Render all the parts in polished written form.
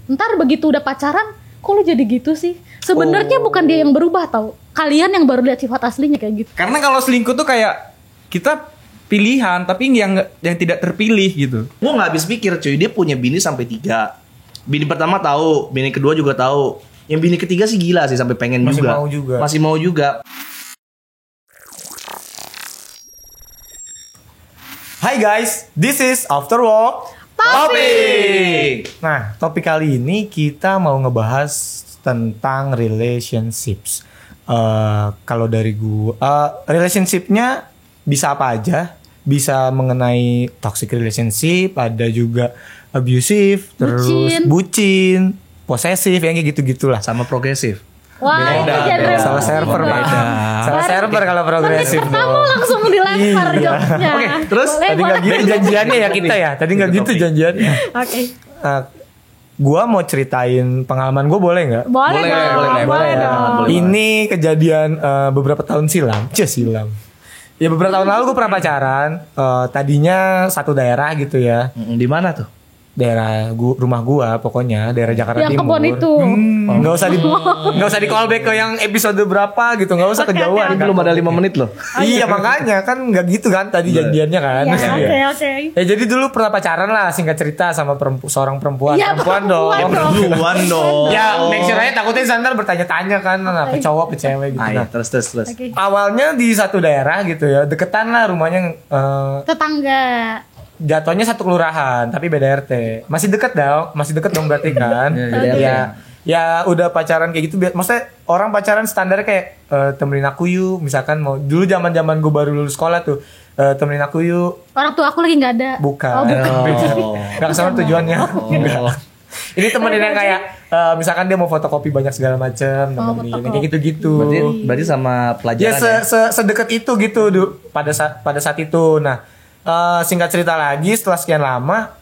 Ntar begitu udah pacaran, kok lu jadi gitu sih? Sebenarnya bukan dia yang berubah tau. Kalian yang baru lihat sifat aslinya kayak gitu. Karena kalau selingkuh tuh kayak kita pilihan tapi yang tidak terpilih gitu. Gue nggak habis pikir cuy, dia punya bini sampai 3. Bini pertama tahu, bini kedua juga tahu. Yang bini ketiga sih gila sih sampai pengen Masih juga. mau juga. Masih mau juga. Hai guys, this is After Work Topik. Nah, topik kali ini kita mau ngebahas tentang relationships. Kalau dari relationshipnya bisa apa aja? Bisa mengenai toxic relationship, ada juga abusive, terus bucin, posesif, yang kayak gitu-gitulah. Sama progresif. Wah, itu genre Salah server, Pak. Salah server kalau progresif. Kamu langsung dilempar joknya. Oke, terus Tadi nggak gitu janjiannya ya kita ya. Tadi nggak gitu janjiannya. Oke. Gua mau ceritain pengalaman gue, boleh nggak? Boleh dong. Ini kejadian beberapa tahun silam. Ya beberapa tahun lalu gue pernah pacaran. Tadinya satu daerah gitu ya. Di mana tuh? Daerah rumah gua, pokoknya daerah Jakarta Yang Timur. kebon itu. Nggak usah di callback ke yang episode berapa gitu, nggak usah kejauhan. Belum ada 5 menit loh. Iya makanya kan nggak gitu kan tadi janjiannya kan. Oke. Ya jadi dulu pernah pacaran lah, singkat cerita, sama seorang perempuan. Ya, Perempuan dong. Duluan dong. Ya make sure aja, takutnya Sandar bertanya-tanya kan, apa cowok apa cewek gitu. Ayo, Nah, terus. Oke. awalnya di satu daerah gitu ya, deketan lah rumahnya. Tetangga. Jatuhnya satu kelurahan tapi beda RT. Masih deket dong berarti kan. Ya udah pacaran kayak gitu. Maksudnya orang pacaran standarnya kayak temenin aku yuk, misalkan mau dulu zaman gue baru lulus sekolah tuh, temenin aku yuk. Orang tua aku lagi nggak ada. Bukan. Oh. Gak sama tujuannya. Ini temenin yang kayak misalkan dia mau fotokopi banyak segala macem, temenin kayak gitu-gitu. Berarti sama Ya pelajaran sedekat itu gitu pada saat itu. Nah, singkat cerita lagi, setelah sekian lama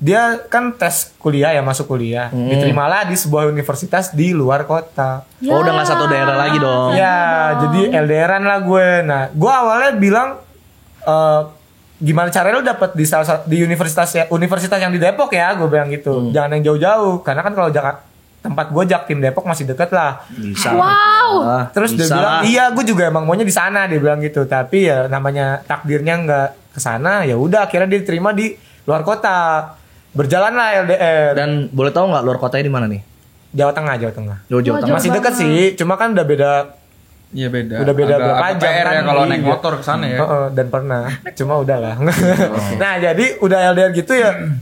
dia kan tes kuliah ya, masuk kuliah, diterimalah di sebuah universitas di luar kota. Oh, udah nggak satu daerah lagi dong. Ya, jadi LDRan lah gue. Nah, gue awalnya bilang gimana caranya lu dapet di universitas yang di Depok ya, gue bilang gitu. Jangan yang jauh-jauh, karena kan kalau tempat gue Jaktim Depok masih deket lah. Bisa. Wow. Terus dia bilang, iya gue juga emang maunya di sana, dia bilang gitu. Tapi ya namanya takdirnya nggak kesana, ya udah akhirnya dia diterima di luar kota. Berjalanlah LDR. Dan boleh tahu nggak luar kotanya di mana nih? Jawa Tengah. Jawa Tengah. Masih dekat sih, cuma kan udah beda. Iya beda. Udah beda berapa agak jam PR kan? ya kalau naik Iya. motor ke sana ya. Dan pernah, cuma udahlah. Nah jadi udah LDR gitu ya,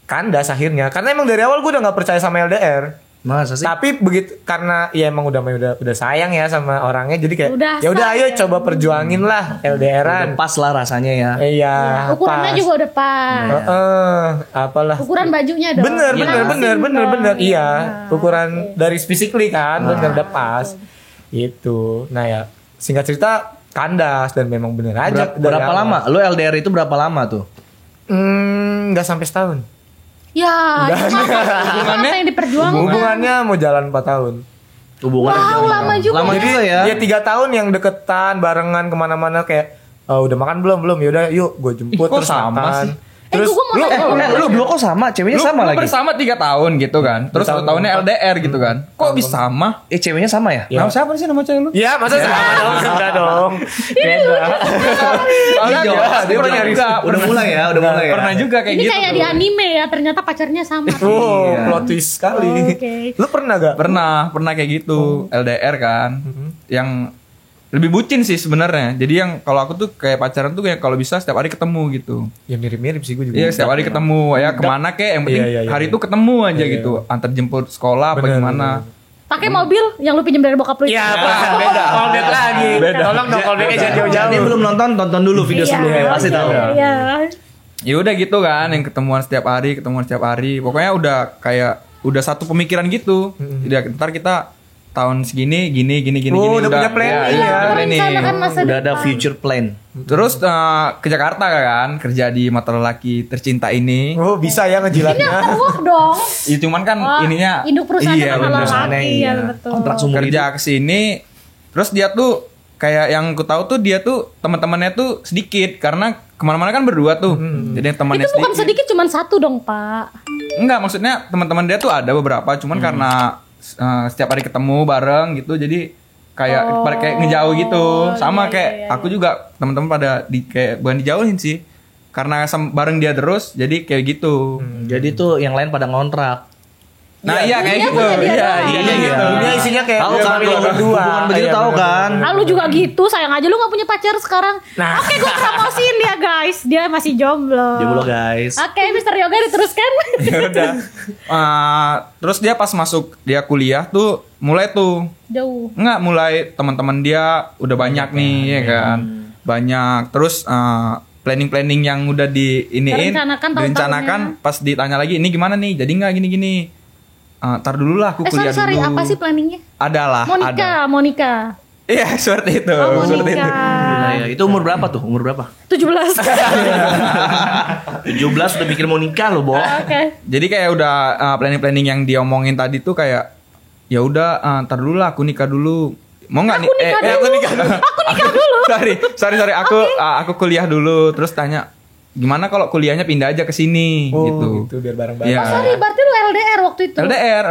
kandas akhirnya. Karena emang dari awal gue udah nggak percaya sama LDR. Masa sih? Tapi begitu, karena ya emang udah sayang ya sama orangnya, jadi kayak ya udah ayo coba perjuangin lah LDRan. Udah pas lah rasanya ya. Iya. Ukurannya pas. juga udah pas. Apalah. Ukuran bajunya dong. Bener. Iya. Ukuran dari physically kan, bener udah pas. Itu. Nah ya, singkat cerita kandas dan memang bener aja. Berapa lama? Lu LDR itu berapa lama tuh? Nggak sampai setahun. Ya, hubungannya yang diperjuangkan. Hubungannya mau jalan 4 tahun. Hubungannya lama juga. Lama juga ya. Ya 3 tahun yang deketan barengan kemana-mana kayak udah makan belum? Yaudah yuk gue jemput. Kok terus sama makan. sih? Terus lu dulu kok sama? Ceweknya sama lagi? Bersama 3 tahun gitu kan. Terus 1 tahunnya LDR gitu kan. Kok bisa sama? Ceweknya sama ya? Nama siapa sih nama cewek lu? ya masa sama dong? Enggak dong. Beda. Dia udah mulai ya. Pernah juga kayak Ini gitu. kayak di anime ya, ternyata pacarnya sama. Plot twist sekali. Oke. Lu pernah gak? Pernah kayak gitu. LDR kan. Yang lebih bucin sih sebenarnya. Jadi yang kalau aku tuh kayak pacaran tuh kayak kalau bisa setiap hari ketemu gitu. Ya mirip-mirip sih gue juga. Iya setiap hari ketemu. Ya kemana kek yang penting hari itu ketemu aja gitu. Antar jemput sekolah apa gimana. Pakai mobil yang lu pinjam dari bokap lu. Iya, beda. Callback lagi. Tolong dong callbacknya jangan jauh-jauh. Ini belum tonton dulu video sebelumnya pasti tahu. Iya. Ya udah gitu kan, yang ketemuan setiap hari. Pokoknya udah kayak udah satu pemikiran gitu. Jadi ntar kita tahun segini gini. Udah punya plan ya. Udah planning. Merencanakan masa Udah ada depan. future plan. Terus ke Jakarta kan, kerja di mata lelaki tercinta ini. Oh bisa ya Ini ngejilatnya. after work dong. Ya cuman kan ininya Induk perusahaan iya, sama bener. laki. Iya, betul. Kontrak seumur kerja hidup. ke sini. Terus dia tuh kayak yang ku tahu tuh dia tuh teman-temannya tuh sedikit karena kemana-mana kan berdua tuh. Jadi yang temannya Itu bukan sedikit. sedikit, cuma satu dong, Pak. Enggak, maksudnya teman-teman dia tuh ada beberapa, cuman karena setiap hari ketemu bareng gitu, jadi kayak pada kayak ngejauh gitu. Sama iya, kayak iya, aku juga teman-teman pada kayak bukan dijauhin sih. Karena bareng dia terus, jadi kayak gitu. Jadi tuh yang lain pada ngontrak. Nah, iya kayak Iya, gitu. punya dia doang. Iya gitu. Dunia isinya kayak Tahu kan family kalau berdua. hubungan begitu Iya, tahu bener, kan? Ah, lu juga gitu, sayang aja lu gak punya pacar sekarang. Nah. Oke, gue promosiin dia guys, dia masih jomblo. Jomblo guys. Oke, Mr. Yoga diteruskan. Ya udah. Terus dia pas masuk dia kuliah tuh mulai tuh Jauh. mulai teman-teman dia udah banyak nih ya kan. Banyak. Terus planning-planning yang udah Direncanakan tahun-tahunnya. direncanakan pas ditanya lagi ini gimana nih? Jadi nggak gini-gini. Tar dulu lah aku kuliah sorry, dulu. apa sih planningnya? Adalah, ada. Monica. Iya, seperti itu. Oh, seperti itu. Nah, ya, itu umur berapa tuh? Umur berapa? 17. 17 udah mikir mau nikah loh, Bo. Oke. Jadi kayak udah planning-planning yang dia omongin tadi tuh kayak ya udah tar dulu lah aku nikah dulu. Mau nggak nih? Aku nikah dulu. Aku nikah dulu. Aku nikah dulu. sorry. Aku kuliah dulu terus tanya gimana kalau kuliahnya pindah aja ke sini gitu. gitu biar bareng-bareng. Iya. Oh, sorry, berarti lu LDR waktu itu. LDR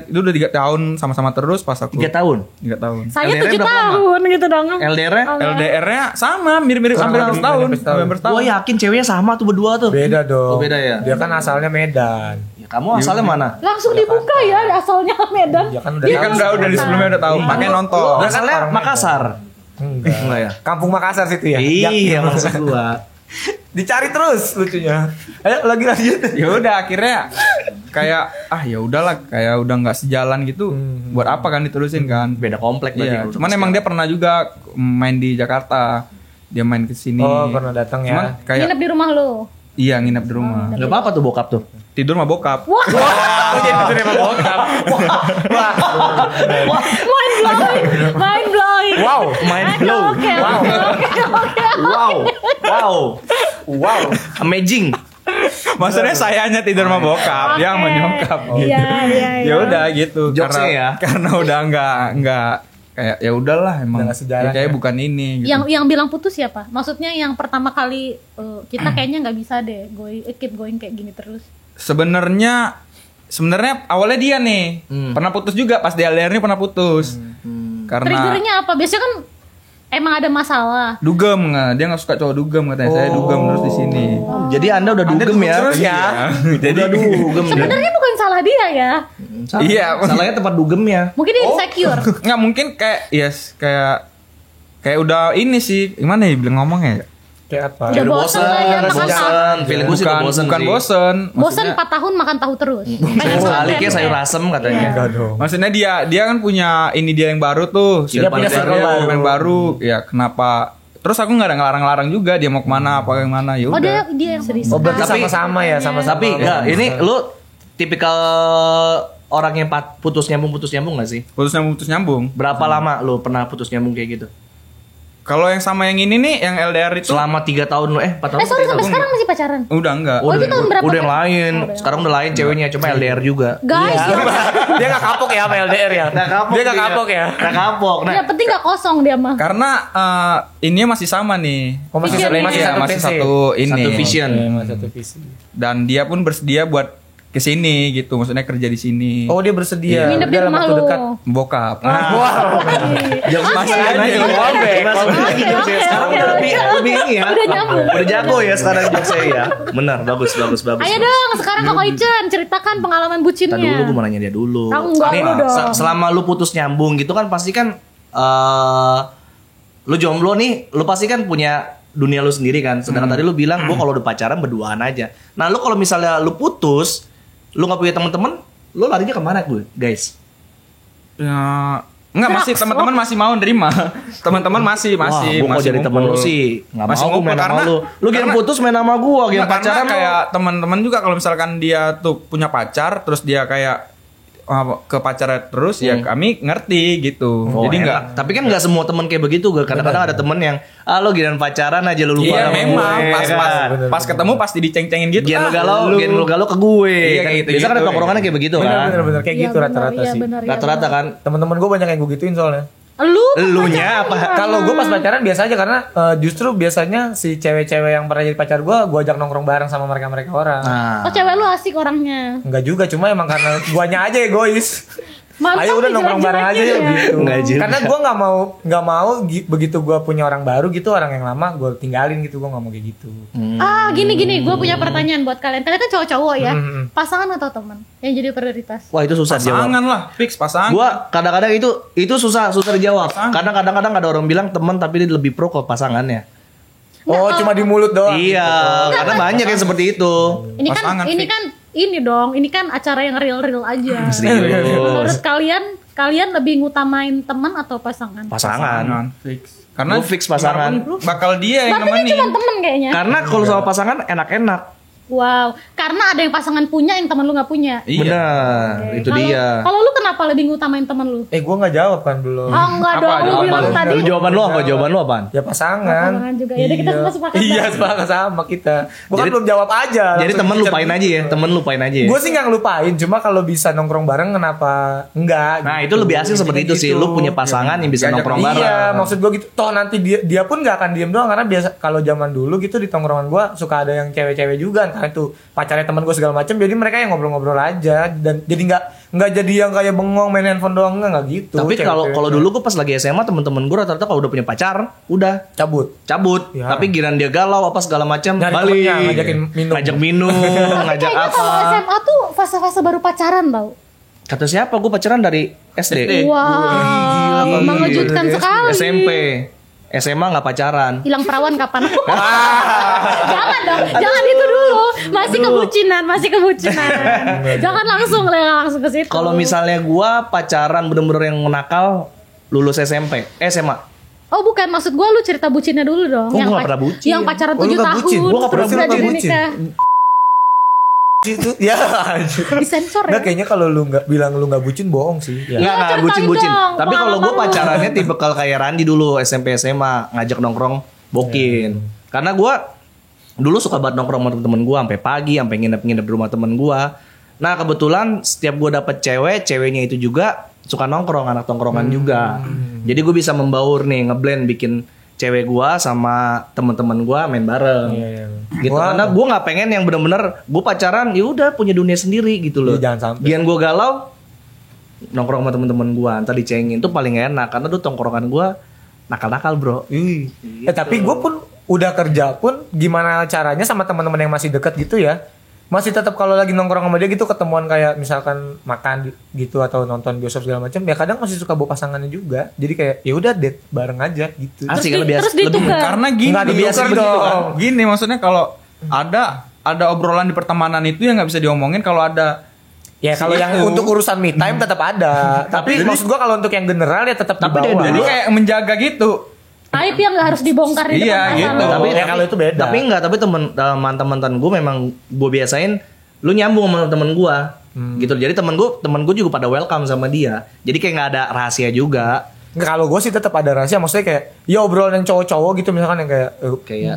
itu udah 3 tahun sama-sama terus pas aku 3 tahun. 3 tahun. Saya LDR 7 berapa lama? tahun gitu dong. LDR-nya? LDR-nya sama mirip-mirip hampir Kurang setahun. lebih setahun. Hampir setahun. Gua yakin ceweknya sama tuh berdua tuh. Beda dong. Oh, beda ya? Dia kan asalnya Medan. Ya, kamu asalnya mana? Langsung dibuka ya asalnya Medan. Ya kan udah Dia kan udah di sebelumnya udah tahu. Makanya nonton. Lu kan asalnya orang Makassar. Enggak. Enggak ya? Kampung Makassar situ ya. Iya, maksud gua. Dicari terus lucunya. Ayo lagi lanjut. Ya udah akhirnya kayak ya udahlah kayak udah nggak sejalan gitu. Buat apa kan diterusin kan? Beda komplek berarti. Iya, kalau cuman udah emang dia pernah juga main di Jakarta. Dia main ke sini. Oh, pernah datang ya. Cuman kayak Nginep di rumah lu. iya nginep di rumah. Enggak apa-apa tuh bokap tuh. Tidur sama bokap. Wah, Jadi terima bokap. mind blowing. Mind blowing. Wow, mind blow. Oke. Wow. Wow. Amazing. Maksudnya sayanya tidur sama bokap, dia sama nyokap. Iya, iya, iya. Ya udah gitu. Jokesnya ya. Karena udah nggak kayak ya udahlah emang. Udah nggak sejalan Ya, kayak ya. bukan ini. Gitu. Yang bilang putus siapa? Maksudnya yang pertama kali kita kayaknya nggak bisa deh keep going kayak gini terus. Sebenarnya awalnya dia nih pernah putus juga pas di LDR ini pernah putus. Karena Triggernya apa? Biasanya kan emang ada masalah. dugem nggak, dia nggak suka cowok dugem katanya. Saya dugem terus di sini. Jadi Anda udah dugem ya? terus ya. Jadi Udah dugem ya. Sebenarnya bukan salah dia ya. Iya. Salahnya tempat dugemnya. Mungkin dia insecure. nggak mungkin kayak kayak udah ini sih gimana ya bilang ngomongnya ya? Kayak apa? Udah bosen aja makan tahu. bosen. Feeling gue sih udah bosen bukan sih. bosen. Bosen Maksudnya- 4 tahun makan tahu terus. Pengen sekali kayak sayur asem katanya. Enggak dong. Maksudnya dia kan punya ini dia yang baru tuh. Dia punya circle baru. Ya kenapa? Terus aku nggak ada ngelarang-larang juga dia mau kemana apa kemana ya Oh, udah. dia yang serius. Oh, berarti Tapi- sama-sama ya, sama-sama. Tapi enggak, ini lu tipikal orang yang putus nyambung gak sih? Putus nyambung. Berapa lama lu pernah putus nyambung kayak gitu? Kalau yang sama yang ini nih yang LDR itu Selama 3 tahun lu 4 tahun. Sorry, 3 sampai tahun. sekarang masih pacaran. udah enggak. Oh, itu tahun berapa? Udah yang lain. Oh, udah. Sekarang udah lain ceweknya, cuma LDR juga. Guys, Dia enggak kapok ya sama LDR ya? Dia enggak kapok ya? Nggak kapok. Nah, yang penting gak kosong dia mah. Karena ini masih sama nih. Oh, masih Vision. masih Iya, satu masih visi. satu ini. Satu vision. Oke, masih satu visi. Dan dia pun bersedia buat kesini gitu. Maksudnya kerja di sini. Oh, dia bersedia. Nginep di Dalam rumah waktu lu. dekat. Bokap. Wow. masih Oke, ada oke. yang callback. Lagi Oke, jokesnya. oke, Sekarang oke, udah lebih oke. lebih ini ya. Udah nyambung. Udah jago ya sekarang jokesnya ya. Benar, bagus. Ayo dong, sekarang Kak Oicen ceritakan pengalaman bucinnya. Tadi dulu gue mau nanya dia dulu. Oh, enggak, Nih, lu dong. selama lu putus nyambung gitu kan pasti kan lu jomblo nih, lu pasti kan punya dunia lu sendiri kan. Sedangkan tadi lu bilang gua kalau udah pacaran berduaan aja. Nah, lu kalau misalnya lu putus, lu nggak punya teman-teman, lu larinya kemana gue, guys? Ya, enggak masih teman-teman masih mau nerima. Teman-teman masih Wah, gua kalau jadi ngumpul. temen lu sih nggak Masih mau ngumpul main sama karena- lu. Lu game putus main sama gua, game Enggak, pacaran karena kayak teman-teman juga kalau misalkan dia tuh punya pacar terus dia kayak ke pacarnya terus ya kami ngerti gitu. Oh, Jadi enak. enggak Tapi kan nggak semua temen kayak begitu. Kadang-kadang ada temen yang lo giliran pacaran aja lu lupa iya sama memang gue, pas kan? pas ketemu pasti diceng-cengin gitu. Gen lu lu galau ke gue. Iya, Kan kayak gitu, biasa kan ada gitu. tongkrongannya kayak begitu kan. Bener kayak Iya, gitu benar, rata-rata iya, sih. benar, iya, Rata-rata kan. Teman-teman gue banyak yang gue gituin soalnya. Elunya apa? Kalau gue pas pacaran biasa aja karena justru biasanya si cewek-cewek yang pernah jadi pacar gue ajak nongkrong bareng sama mereka orang. Nah, Oh cewek lu asik orangnya. Enggak juga, cuma emang karena guanya aja egois. Mantap Ayo udah nih nongkrong bareng aja ya jelek-jeleknya gitu. Enggak juga. Karena gue nggak mau begitu gue punya orang baru gitu, orang yang lama gue tinggalin gitu, gue nggak mau kayak gitu. Gini gue punya pertanyaan buat kalian. Kalian kan cowok-cowok ya. Pasangan atau teman yang jadi prioritas? wah itu susah dijawab. Pasangan lah, fix pasangan. Gua kadang-kadang itu susah dijawab. Pasangan. Karena kadang-kadang ada orang bilang teman tapi dia lebih pro ke pasangannya. Oh cuma di mulut doang. Iya, karena banyak yang seperti itu. Pasangan fix. Ini kan acara yang real aja. Serius. Menurut kalian lebih ngutamain teman atau pasangan? Pasangan. Fix. Karena Gua fix pasangan. bakal dia yang Berarti ini nemenin. cuma temen kayaknya. Karena kalau sama pasangan enak-enak. Wow, karena ada yang pasangan punya yang teman lu nggak punya. Iya. Benar, Oke. itu Kalau- dia. Kalau lu kenapa lebih ngutamain teman lu? Gue nggak jawab kan belum. Oh enggak Apa dong, lu jawaban bilang lu? tadi. Jawaban lu apa? Jawaban lu apaan? Ya pasangan. Pasangan juga. Yaudah, kita semua sepakat. Iya sepakat sama kita. Gue kan Jadi- belum jawab aja. Jadi temen lupain aja ya, temen lupain aja ya. Gue sih nggak ngelupain, cuma kalau bisa nongkrong bareng kenapa enggak? Nah, gitu. itu lebih asik seperti itu sih. Lu punya pasangan yang bisa Diajak nongkrong bareng. Iya, maksud gue gitu. Toh nanti dia pun nggak akan diem doang karena biasa kalau zaman dulu gitu di tongkrongan gue suka ada yang cewek-cewek juga, entah itu pacarnya teman gue segala macam. Jadi mereka yang ngobrol-ngobrol aja dan jadi nggak jadi yang kayak bengong main handphone doang nggak gitu. Tapi kalau Cewek-cewek dulu gue pas lagi SMA temen-temen gue rata-rata kalau udah punya pacar udah cabut. cabut. Ya. Tapi giran dia galau apa segala macam Nyari balik temennya, ngajakin minum. ngajak minum, ngajak Kayaknya kalau apa. SMA tuh fase-fase baru pacaran tau. Kata siapa? Gue pacaran dari SD. Wow, mengejutkan sekali. SMP. SMA nggak pacaran. Hilang perawan kapan? Jangan dong, jangan itu dulu. Masih kebucinan. Jangan langsung ke situ. Kalau misalnya gue pacaran bener-bener yang nakal lulus SMP, SMA. Oh bukan, maksud gue lu cerita bucinnya dulu dong. Oh, gua nggak pernah bucin. Yang pacaran Oh, lu 7 nggak tahun. bucin? Gua nggak pernah terus bucin. jadi Lu nggak nikah. Itu ya. Disensor ya? Nggak, kayaknya kalau lu nggak bilang lu nggak bucin bohong sih. Ya. Nggak ceritain bucin-bucin. dong, Tapi kalau gue pengalaman lu. pacarannya tipe kayak Randi dulu SMP SMA ngajak nongkrong bokin. Karena gue dulu suka banget nongkrong sama temen gue sampai pagi, sampai nginep-nginep di rumah temen gue. Nah kebetulan setiap gue dapet cewek, ceweknya itu juga suka nongkrong, anak tongkrongan juga. Jadi gue bisa membaur nih, ngeblend bikin cewek gue sama temen-temen gue main bareng. Iya. Gitu. Wah. Karena gue nggak pengen yang bener-bener gue pacaran, ya udah punya dunia sendiri gitu loh. Iya, jangan sampai. Gian gue galau, nongkrong sama temen-temen gue, ntar dicengin tuh paling enak karena tuh tongkrongan gue nakal-nakal bro. Ih. Tapi gue pun udah kerja pun gimana caranya sama teman-teman yang masih deket gitu ya. Masih tetap kalau lagi nongkrong sama dia gitu ketemuan kayak misalkan makan gitu atau nonton bioskop segala macam ya kadang masih suka bawa pasangannya juga. Jadi kayak ya udah date bareng aja gitu. Asik kan lebih Terus asik. ditukar. Karena gini, Nggak lebih ditukar asik begitu dong. kan. Gini maksudnya kalau ada obrolan di pertemanan itu yang nggak bisa diomongin kalau ada. Ya kalau yang Itu. untuk urusan me time tetap ada. Tapi maksud gua kalau untuk yang general ya tetap Tapi dibawa. Jadi kayak menjaga gitu. Aib yang gak harus dibongkar di Iya, depan gitu. pasangan. Tapi ya kalau itu beda. Tapi enggak, tapi teman-teman gue memang gue biasain lu nyambung sama temen gue. Gitu. Jadi temen gue juga pada welcome sama dia. Jadi kayak nggak ada rahasia juga. Nggak, kalau gue sih tetap ada rahasia. Maksudnya kayak ya obrolan yang cowok-cowok gitu misalkan yang kayak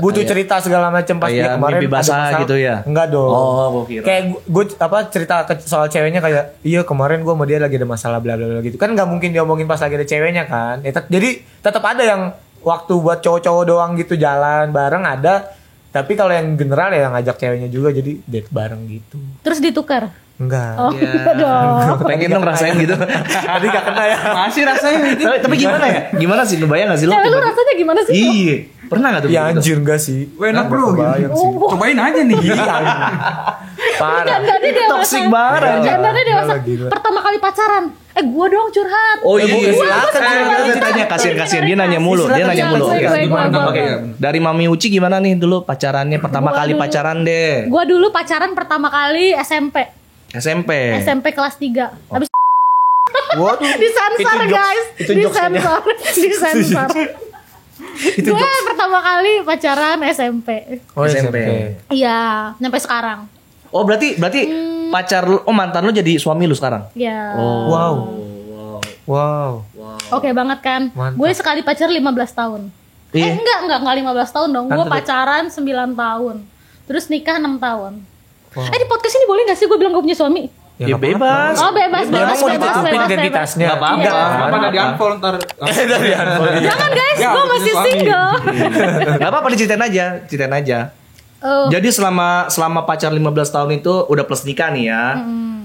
butuh kayak- cerita segala macam pas kayak dia kemarin mimpi ada basah masalah. gitu ya? Enggak dong. Oh, gua kira. Kayak gue cerita soal ceweknya kayak iya kemarin gue sama dia lagi ada masalah bla bla bla gitu. Kan nggak mungkin diomongin pas lagi ada ceweknya kan. Ya, jadi tetap ada yang waktu buat cowok-cowok doang gitu jalan bareng ada. Tapi kalau yang general ya ngajak ceweknya juga jadi date bareng gitu. Terus ditukar. Enggak. Oh enggak dong. Pengen dong rasain gitu. Tadi gak kena ya. Masih rasanya gitu. Tapi gimana ya? Gimana sih? Lu bayang gak sih lu? Cewek lu tiba-tiba- rasanya gimana sih? Iya. Pernah gak tuh? Ya begitu? anjir enggak sih. Wah, enak, bro, gitu. Kebayang sih. Oh, Cobain aja nih. Parah. Candanya dewasa. Toxic banget, anjir. Candanya dewasa. Gila. Pertama kali pacaran. Gua dong curhat. Oh iya, Gua silakan. silakan. Dia tanya kasihan dia nanya mulu, dia nanya mulu. Silakan, Oke. silakan. Gimana? Gua. Oke. Dari Mami Uci gimana nih dulu pacarannya pertama Gua kali dulu. pacaran deh? Gua dulu pacaran pertama kali SMP. SMP. SMP kelas 3. Habis Waduh. disensor Itu jokes- guys. itu jokesnya. Disensor. Gue pertama kali pacaran SMP. Oh, SMP. Iya, sampai sekarang. Oh berarti pacar lu, mantan lu jadi suami lu sekarang? Ya. Oh. Wow. Oke banget kan? Mantap. Gue sekali pacar 15 tahun. Iya. Enggak 15 tahun dong. Gue Tante- pacaran 9 tahun. Terus nikah 6 tahun. Di podcast ini boleh gak sih gue bilang gue punya suami? Ya bebas. Oh bebas, Dia bebas, mau bebas, ditutupin bebas, identitasnya. Nggak apa-apa. Iya. Kenapa nggak di-unfollow ntar? Jangan guys, Ya, gue punya masih suami. single. Gak apa-apa diceritain aja. Oh, Jadi selama pacar 15 tahun itu udah plus nikah nih ya.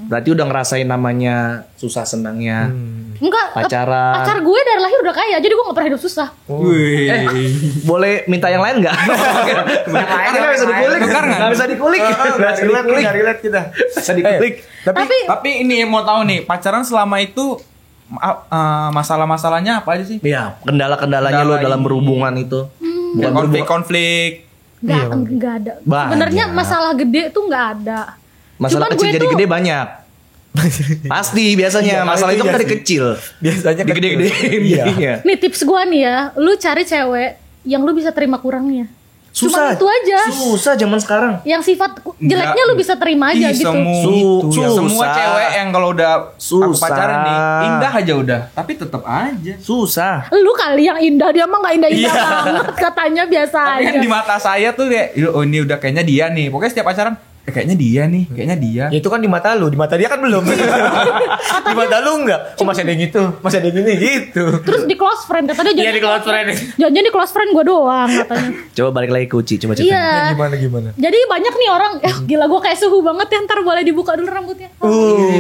Berarti udah ngerasain namanya susah senangnya. enggak. Pacaran. Pacar gue dari lahir udah kaya, jadi gue gak pernah hidup susah. Boleh minta yang lain nggak? Karena nggak bisa dikulik. Tukar nggak? Nggak bisa dikulik. Nggak bisa dikulik. relate kita. Bisa dikulik. Tapi Tapi ini mau tahu nih, pacaran selama itu masalah-masalahnya apa aja sih? Iya, kendala-kendalanya lo Kendala dalam ini. berhubungan itu. Bukan Konflik-konflik. nggak ada. Banyak. Sebenarnya masalah gede tuh nggak ada. Masalah Cuman kecil gue jadi tuh- gede banyak. Pasti biasanya Iya, masalah itu iya kan dari sih. kecil. Biasanya Digede-gedein Iya. jadinya. Nih tips gue nih ya, lu cari cewek yang lu bisa terima kurangnya. Susah. Cuman itu aja. Susah zaman sekarang. Yang sifat jeleknya lu bisa terima aja gitu. Semua Susah. cewek yang kalau udah aku Susah. pacaran nih indah aja udah, tapi tetap aja. Susah. Lu kali yang indah, dia mah gak indah-indah Iya. banget, katanya biasa Tapi aja. kan di mata saya tuh kayak, oh ini udah kayaknya dia nih. Pokoknya setiap pacaran, kayaknya dia nih, kayaknya dia. Ya itu kan di mata lu, di mata dia kan belum. Di mata lu enggak? Oh masih ada yang gitu, masih ada yang gini gitu. Terus di close friend katanya Iya di close friend. Jangan di close friend gue doang katanya. Coba balik lagi ke Uci, coba ceritain. Iya. Gimana? Jadi banyak nih orang, gila gue kayak suhu banget ya, ntar boleh dibuka dulu rambutnya.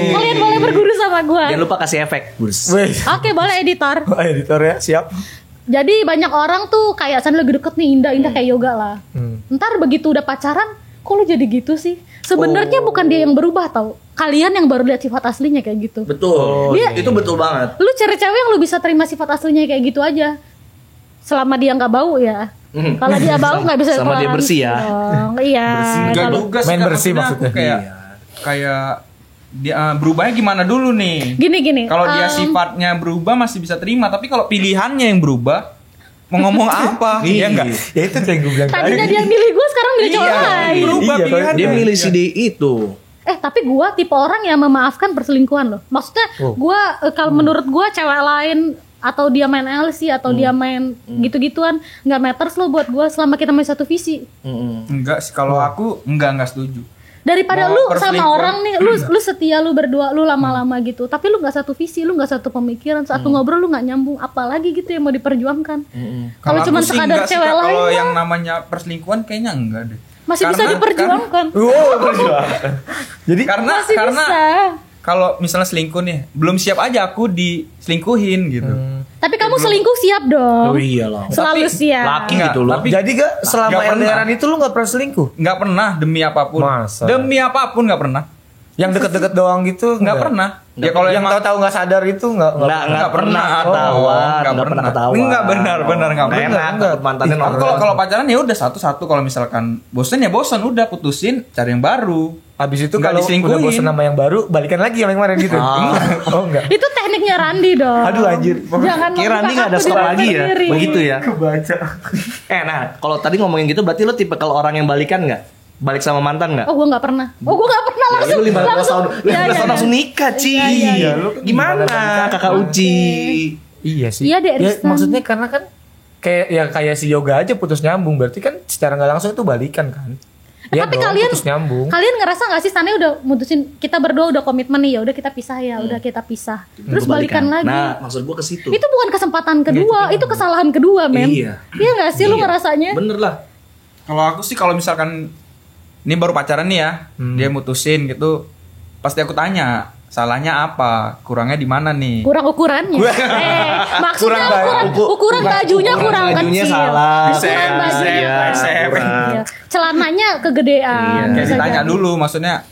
Kalian boleh berguru sama gue. Jangan lupa kasih efek, Burs. Weh. Oke boleh editor. Editor ya, siap. Jadi banyak orang tuh kayak sana lagi deket nih indah kayak yoga lah. Ntar begitu udah pacaran, kok lu jadi gitu sih? Sebenarnya bukan dia yang berubah tau. Kalian yang baru lihat sifat aslinya kayak gitu. Betul. Itu betul banget. Lu cari cewek yang lu bisa terima sifat aslinya kayak gitu aja. Selama dia nggak bau ya. Kalau dia bau nggak bisa Sama dia toleransi bersih ya. dong. Iya. Enggak Kalau- juga sih. main Kak. bersih maksudnya. Kayak, kayak dia berubahnya gimana dulu nih? Gini. Kalau dia sifatnya berubah masih bisa terima, tapi kalau pilihannya yang berubah, mau ngomong apa? Iya enggak? Ya itu yang gue bilang tadinya tadi. dia yang milih gue, sekarang milih cowok lain. Berubah Iya, pilihannya. Dia milih si D itu. Tapi gue tipe orang yang memaafkan perselingkuhan loh. Maksudnya gue kalau menurut gue cewek lain atau dia main LC atau dia main gitu-gituan nggak matters loh buat gue selama kita masih satu visi. Enggak sih, kalau aku enggak setuju. Daripada Mau lu sama perselingkuhan. orang nih, lu setia, lu berdua, lu lama-lama gitu, tapi lu nggak satu visi, lu nggak satu pemikiran, satu ngobrol lu nggak nyambung, apalagi gitu yang mau diperjuangkan. Kalau cuma aku sih sekadar enggak sih, cewek Kak. lain Kalau mah yang namanya perselingkuhan kayaknya enggak deh. masih bisa diperjuangkan. Jadi Karena Masih bisa. kalau misalnya selingkuh nih, belum siap aja aku diselingkuhin gitu. Tapi kamu selingkuh siap dong. Oh iyalah. Selalu Tapi siap. Laki Enggak, gitu loh. tapi jadi gak selama Nggak pernah. LDRan itu lu gak pernah selingkuh? Nggak pernah demi apapun. Masa? Demi apapun nggak pernah. Yang deket-deket doang gitu? Nggak pernah. Ya kalau yang emang tahu-tahu nggak sadar itu nggak Nggak pernah ada. ketahuan, Nggak nggak pernah ketahuan. Enggak benar nggak Nggak benar. enak, takut mantannya Aku nongkrong. kalau pacaran ya udah satu-satu, kalau misalkan bosen ya bosen, udah putusin, cari yang baru. Habis itu Nggak kalau diselingkuhin. udah bosan sama yang baru, balikan lagi sama yang kemarin gitu. Oh enggak. Itu tekniknya Randi dong. Aduh anjir. Jangan Kira Randi nggak ada aku stop diri lagi ya? sendiri. Begitu ya? Kebaca. Nah, kalau tadi ngomongin gitu berarti lo tipe kalau orang yang balikan nggak? Balik sama mantan nggak? Oh gue nggak pernah. Ya, Langsung. lu 15 tahun, Iya, 15 tahun iya. langsung nikah, Ci. Iya, lu kan Gimana, gimana Kakak Uci? Iya sih. Iya, Dek Ya, Ristan. maksudnya karena kan kayak si yoga aja putus nyambung, berarti kan secara nggak langsung itu balikan kan? Iya Tapi dong, kalian putus nyambung. Kalian ngerasa nggak sih Sananya udah mutusin kita berdua udah komitmen nih, ya udah kita pisah ya, udah kita pisah. Terus balikan lagi. Nah, maksud gua ke situ. Itu bukan kesempatan kedua, itu kesalahan kedua, men. Iya. Iya nggak sih lu Iya. ngerasanya? Bener lah. Kalau aku sih kalau misalkan ini baru pacaran nih ya, dia mutusin gitu, pasti aku tanya salahnya apa, kurangnya di mana nih? Kurang ukurannya. Maksudnya Kurang ukuran bajunya kurang bajunya kecil. salah. Ukuran bajunya. Iya. Celananya kegedean. Kayak bisa ditanya jadi. dulu, maksudnya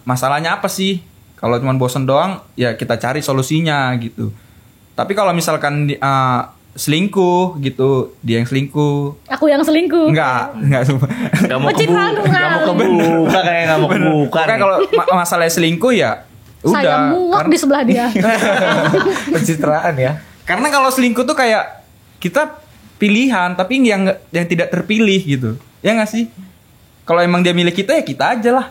masalahnya apa sih? Kalau cuma bosen doang, ya kita cari solusinya gitu. Tapi kalau misalkan selingkuh gitu, dia yang selingkuh, Aku yang selingkuh. enggak semua. Gak mau Pencitraan kebuka, gak mau kali. kebuka kayak gak mau kebuka. Pokoknya nih. kalau masalah selingkuh ya udah. Saya muak di sebelah dia. Pencitraan ya. Karena kalau selingkuh tuh kayak kita pilihan, tapi yang tidak terpilih gitu. Ya nggak sih? Kalau emang dia milik kita ya kita aja lah.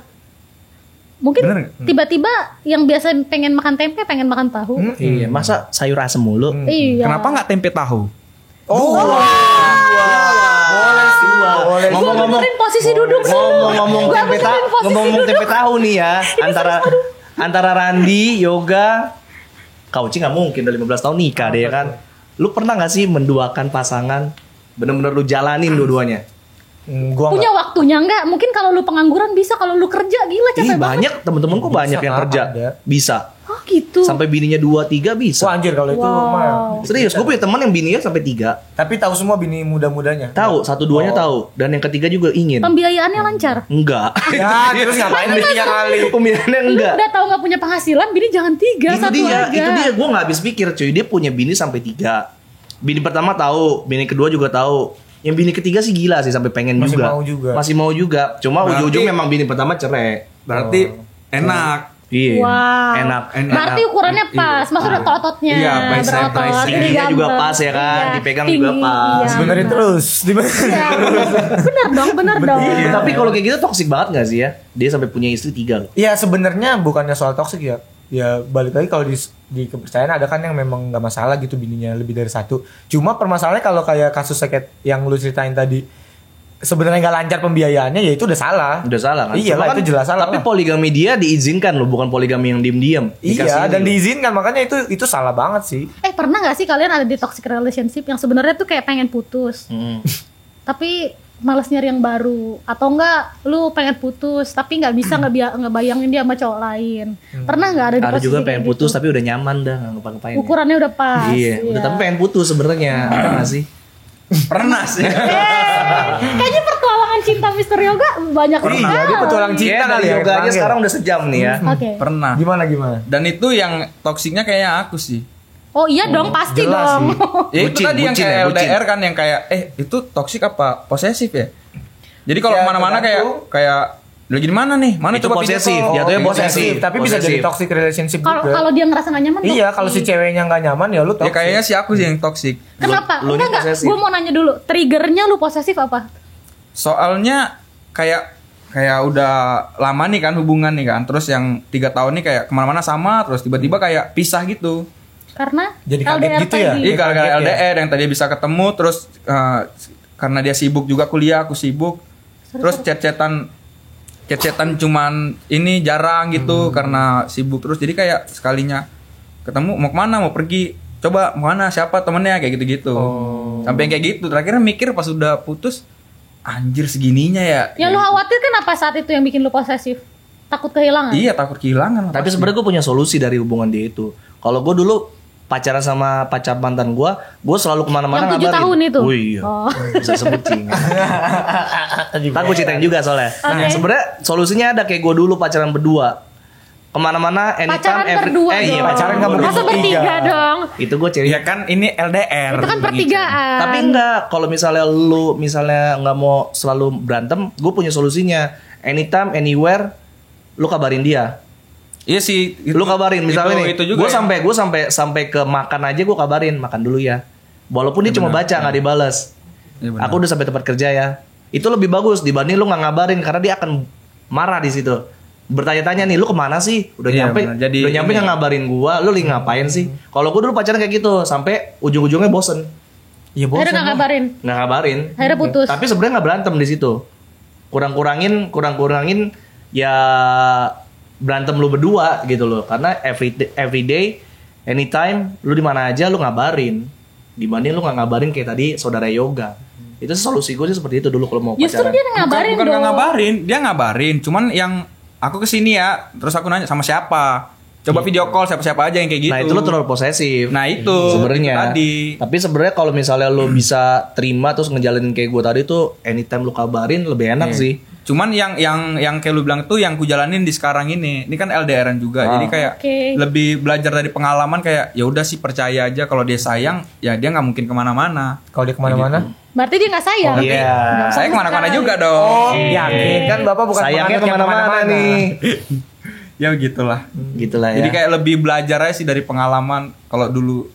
Mungkin Bener nggak? tiba-tiba yang biasa pengen makan tempe pengen makan tahu. Iya, masa sayur asem mulu? Iya. Kenapa nggak tempe tahu? Oh. Boleh sih. Gua benerin posisi duduk dulu. Ngomong-ngomong Gua tempe tahu, benerin posisi ngomong duduk. tempe tahu nih ya, antara Antara Randi, Yoga, Kauci nggak mungkin udah 15 tahun nikah deh ya kan. Lu pernah nggak sih menduakan pasangan? Bener-bener lu jalanin dua-duanya? Gua Punya waktunya nggak? Mungkin kalau lu pengangguran bisa, kalau lu kerja gila Ih, capek banget. banyak temen-temenku banyak yang Kak, kerja. ada. Bisa. Oh gitu. Sampai bininya 2-3 bisa. Wah anjir kalau itu mah. Serius, gue punya teman yang bininya sampai 3. Tapi tahu semua bini muda-mudanya. Tahu, 1-2-nya tahu. Dan yang ketiga juga ingin. Pembiayaannya lancar. Enggak. Ya, terus ngapain bini 3 kali? Pemilihannya Lu enggak. udah tahu nggak punya penghasilan, bini jangan 3, Itu satu dia, aja. itu dia. Gue nggak habis pikir, cuy. Dia punya bini sampai 3. Bini pertama tahu, bini kedua juga tahu. Yang bini ketiga sih gila sih sampai pengen Masih juga. mau juga. Masih mau juga. Cuma Berarti- ujung-ujung memang bini pertama cerai. Berarti enak. Iya. Wow. Enak. Berarti ukurannya pas, maksudnya ototnya Iya, bicep, berotot, tricep. ini Tingginya juga ganteng. pas ya kan, Iya, dipegang tinggi, juga pas. iya, Benerin bener. terus. Iya, bener dong, bener dong. Tapi kalau kayak gitu toksik banget gak sih ya? Dia sampai punya istri 3 loh. Ya sebenarnya bukannya soal toksik ya. Ya balik lagi kalau di kepercayaan ada kan yang memang nggak masalah gitu bininya lebih dari 1. Cuma permasalahannya kalau kayak kasus kayak yang lu ceritain tadi sebenarnya nggak lancar pembiayaannya ya itu udah salah. Udah salah kan? Iya Cuma lah, itu jelas salah Tapi lah. poligami dia diizinkan loh, bukan poligami yang diem-diem. Iya dan loh. diizinkan makanya itu salah banget sih. Pernah gak sih kalian ada di toxic relationship yang sebenarnya tuh kayak pengen putus, Hmm. tapi males nyari yang baru, atau enggak lu pengen putus tapi nggak bisa ngebayangin dia sama cowok lain. Pernah nggak ada di Ada posisi juga kayak pengen gitu? putus tapi udah nyaman dah nggak ngapa-ngapain. Ukurannya udah pas. Iya, udah tapi pengen putus sebenarnya. Ada nggak sih? Pernah sih. Kayaknya pertualangan cinta Mister Yoga banyak Iya, dia petualang cinta Iya, kali dari ya. yoga aja terakhir. sekarang udah sejam nih ya. Oke. Pernah. Gimana? Dan itu yang toksiknya kayaknya aku sih. Oh iya dong, pasti jelas dong. Ya itu Bucin, tadi yang bucin kayak ya, bucin. LDR kan yang kayak itu toksik apa posesif ya? Jadi kalau Ya, kemana-mana tergantung. kayak lagi di mana nih? Mana Itu coba video posesif, call? jatuhnya Gitu. posesif. Tapi bisa Posesif. jadi toxic relationship Kalau juga. kalau dia ngerasa gak nyaman, Iya, toxic. kalau si ceweknya nggak nyaman ya lu Ya toxic. kayaknya sih aku sih yang toksik. Kenapa? Lu nya Enggak, posesif. gue mau nanya dulu. Triggernya lu posesif apa? Soalnya kayak udah lama nih kan hubungan nih kan. Terus yang 3 tahun nih kayak kemana-mana sama. Terus tiba-tiba kayak pisah gitu. Karena Jadi kaget LDR gitu ya? tadi. Iya gara-gara kaget ya? LDR yang tadi bisa ketemu. Terus karena dia sibuk juga kuliah, aku sibuk. Terus chat-chatan cuman ini jarang gitu karena sibuk terus. Jadi kayak sekalinya ketemu mau kemana, mau pergi, coba mau kemana, siapa temennya kayak gitu-gitu. Sampai yang kayak gitu. Terakhirnya mikir pas udah putus, anjir segininya ya. Yang lu khawatir kan apa saat itu yang bikin lu posesif? Takut kehilangan? Iya takut kehilangan lah Tapi pasti. sebenarnya gue punya solusi dari hubungan dia itu. Kalau gue dulu pacaran sama pacar mantan gue selalu kemana-mana Yang 7 ngabarin. tahun itu? Oh iya. Oh. Bisa sebut cing. Ntar gue ceritain juga soalnya. Oke. Sebenarnya solusinya ada kayak gue dulu pacaran berdua. Kemana-mana anytime Pacaran berdua iya dong. pacaran nggak Masa bertiga. bertiga dong? Itu gue cewek. Ya kan ini LDR. Itu kan pertigaan. Tapi enggak, kalau misalnya lu nggak mau selalu berantem, gue punya solusinya. Anytime, anywhere, lu kabarin dia. Iya sih. Lu kabarin misalnya nih. itu juga. Gue sampai ke makan aja gue kabarin, makan dulu ya. Walaupun dia cuma baca nggak dibalas. Iya, benar. Aku udah sampai tempat kerja ya. Itu lebih bagus dibanding lu nggak ngabarin karena dia akan marah di situ. Bertanya-tanya nih, lu kemana sih? Udah Iya, nyampe, benar. Jadi udah nyampe ini- nggak ngabarin gua, lu lagi ngapain sih? Kalau gua dulu pacaran kayak gitu, sampai ujung-ujungnya bosen, Iya bosan. Akhirnya gak ngabarin. nggak ngabarin. Akhirnya putus. Tapi sebenarnya nggak berantem di situ. Kurang-kurangin ya berantem lu berdua gitu loh. Karena every day, anytime, lu di mana aja lu ngabarin. Dibanding lu nggak ngabarin kayak tadi saudara Yoga. Itu solusi gue sih seperti itu dulu kalau mau Justru pacaran. dia ngabarin bukan dong. nggak ngabarin, dia ngabarin. Cuman yang aku kesini ya, terus aku nanya sama siapa. Coba video call siapa-siapa aja yang kayak gitu. Nah itu lu terlalu posesif. Nah itu sebenarnya. itu tadi. Tapi sebenarnya kalau misalnya lu bisa terima terus ngejalanin kayak gue tadi tuh anytime lu kabarin lebih enak sih. Cuman yang kayak lu bilang tuh yang ku jalanin di sekarang ini. Ini kan LDRan juga. Jadi kayak Oke. lebih belajar dari pengalaman kayak ya udah sih percaya aja kalau dia sayang ya dia nggak mungkin kemana-mana. Kalau dia kemana-mana? Berarti dia gak sayang. Iya. Saya kemana-mana juga dong. Yakin kan bapak bukan Sayangnya penganut yang kemana-mana nih. Ya gitulah. Gitulah ya. Jadi kayak lebih belajar aja sih dari pengalaman. Kalau dulu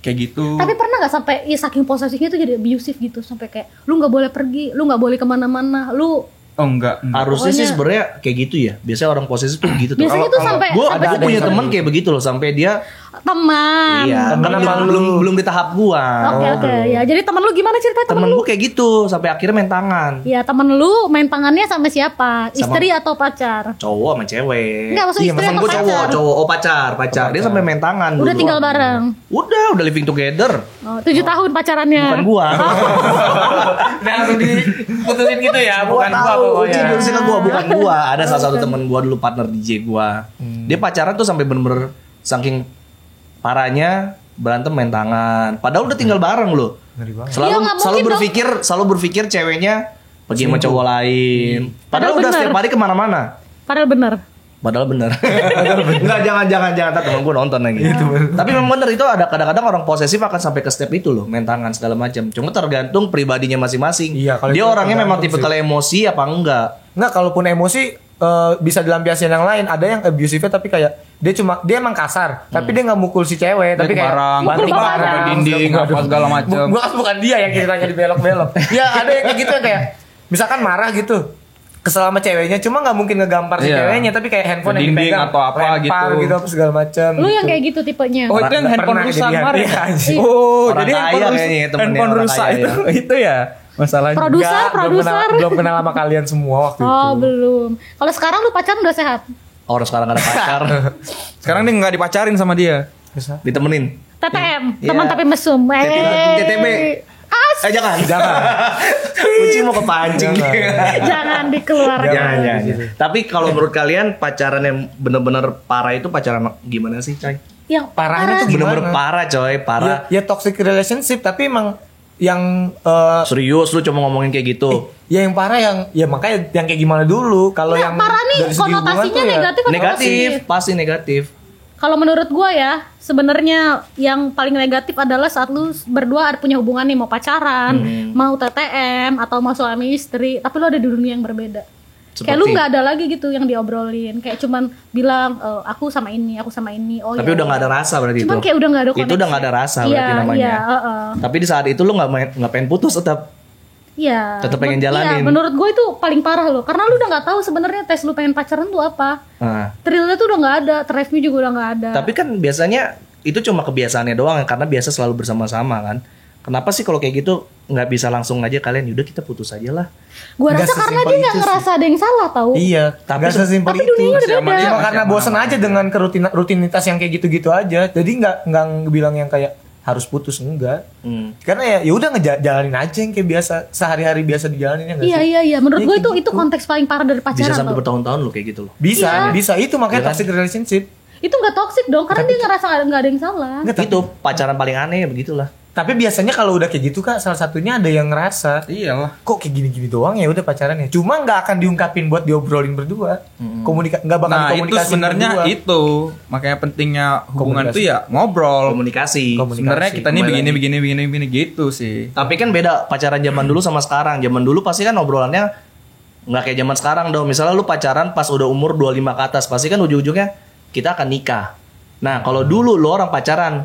kayak gitu. Tapi pernah gak sampai ya saking posesifnya tuh jadi abusive gitu, sampai kayak lu nggak boleh pergi, lu nggak boleh kemana-mana, lu Oh enggak. Harusnya sih Pokoknya- sebenarnya kayak gitu ya. Biasanya orang posesif tuh gitu tuh. Biasanya tuh sampai Gue sampai ada punya teman kayak begitu loh, sampai dia teman. iya, Temen kan apa belum di tahap gua. Oke, ya. Jadi temen lu gimana ceritanya temen Temen lu? gue kayak gitu sampai akhirnya main tangan. Ya temen lu main tangannya sama siapa? Istri atau pacar? Cowok sama cewek. Enggak, maksudnya istri Temen atau gue cowok, pacar? oh pacar. Dia sampai main tangan. Udah dulu. tinggal bareng. Udah living together. Oh, 7 tahun pacarannya. Bukan gua. Nah, langsung diputusin gitu ya, bukan gua tahu, pokoknya. Uci jurusin ke gua, bukan gua. Ada salah satu temen gua dulu partner DJ gua. Dia pacaran tuh sampai bener-bener saking parahnya berantem main tangan. Padahal udah tinggal bareng loh. Ngeri banget. Iya, nggak mungkin Selalu berpikir ceweknya pergi sama cowok lain. Padahal udah bener. setiap hari kemana-mana. Padahal bener. Padahal bener. Enggak, jangan ntar temen gue nonton lagi. Tapi memang bener itu ada kadang-kadang orang posesif akan sampai ke step itu loh, main tangan segala macam. Cuma tergantung pribadinya masing-masing. Iya, kalau dia itu orangnya memang tergantung tipe kalau emosi apa enggak. Nggak, kalaupun emosi bisa dilampiaskan yang lain. Ada yang abusive tapi kayak dia emang kasar, tapi dia nggak mukul si cewek, tapi kayak barang, banting barang, sampai dinding, apa segala macam. Gua kan bukan dia yang ceritanya dibelok-belok. Ya ada yang kayak gitu yang kayak misalkan marah gitu. Kesel sama ceweknya, cuma nggak mungkin ngegampar si Iya. ceweknya, tapi kayak handphone yang Dinding dipegang atau apa lempar gitu. apa segala macam. Lu yang kayak gitu tipenya. Oh itu yang handphone Pernah rusak jadian. kemarin. Iya, anjing. Oh Orang jadi kaya handphone rusak, kayaknya temennya handphone orang rusak kaya itu ya masalahnya. Produser, Nggak, belum kenal sama kalian semua waktu itu. Oh, belum. Kalau sekarang lu pacaran udah sehat? Orang sekarang ada pacar, Sekarang dia nggak dipacarin sama dia. Bisa. ditemenin. TTM, Iya. teman tapi mesum. TTB. Jangan. Uci mau kepancing. Jangan dikeluarkan. Jangan. Tapi kalau menurut kalian pacaran yang bener-bener parah itu pacaran gimana sih, coy? Yang Parahnya tuh Bener-bener gimana? parah, coy, parah. Ya toxic relationship, tapi emang yang Serius lu cuma ngomongin kayak gitu. ya yang parah ya makanya yang kayak gimana dulu. Kalau yang parah nih dari segi hubungan konotasinya tuh ya, negatif atau Negatif, positif? pasti negatif. Kalau menurut gua ya, sebenarnya yang paling negatif adalah saat lu berdua ada punya hubungan nih, mau pacaran, mau TTM atau mau suami istri, tapi lu ada di dunia yang berbeda. Kayak lu nggak ada lagi gitu yang diobrolin, kayak cuman bilang aku sama ini, aku sama ini. Oh Tapi ya, udah nggak ada rasa berarti cuman itu. kayak udah nggak ada koneksi. Itu udah nggak ada rasa Iya, berarti namanya. Iya, Tapi di saat itu lu nggak pengen putus tetap. Iya. Tetep pengen Iya, jalanin. menurut gue itu paling parah loh, karena lu udah nggak tahu sebenarnya tes lu pengen pacaran tuh apa. Nah, Thrillnya tuh udah nggak ada, drive-nya juga udah nggak ada. tapi kan biasanya itu cuma kebiasaannya doang karena biasa selalu bersama-sama kan. Kenapa sih kalau kayak gitu nggak bisa langsung aja kalian yaudah kita putus aja lah. Gue Nggak rasa karena sesimpel dia nggak itu sih. ngerasa ada yang salah tahu. Iya, Tapi nggak sesimpel tapi itu. dunianya udah Sama beda. dia Cuma masih karena aman-aman. bosan aja dengan rutinitas yang kayak gitu-gitu aja. Jadi nggak bilang yang kayak harus putus, enggak. Karena ya udah ngejalanin aja yang kayak biasa sehari-hari biasa dijalanin ya nggak sih? Iya. Menurut Iya, gue kayak itu konteks paling parah dari Bisa pacaran. sampai tau. bertahun-tahun lo kayak gitu loh. Bisa itu makanya Iya kan? toxic relationship. Itu nggak toksik dong, karena dia ngerasa nggak ada yang salah. Nggak, tapi, Itu pacaran paling aneh begitulah. tapi biasanya kalau udah kayak gitu Kak, salah satunya ada yang ngerasa Iyalah. kok kayak gini-gini doang ya udah pacarannya. Cuma nggak akan diungkapin buat diobrolin berdua. Nggak bakal Nah itu dikomunikasi sebenarnya berdua. itu makanya pentingnya hubungan Komunikasi. itu ya ngobrol. Komunikasi. Sebenarnya kita nih Kembali begini gitu sih. Tapi kan beda pacaran zaman dulu sama sekarang. Zaman dulu pasti kan obrolannya nggak kayak zaman sekarang dong. Misalnya lu pacaran pas udah umur 25 ke atas, pasti kan ujung-ujungnya kita akan nikah. Nah, kalau dulu lu orang pacaran,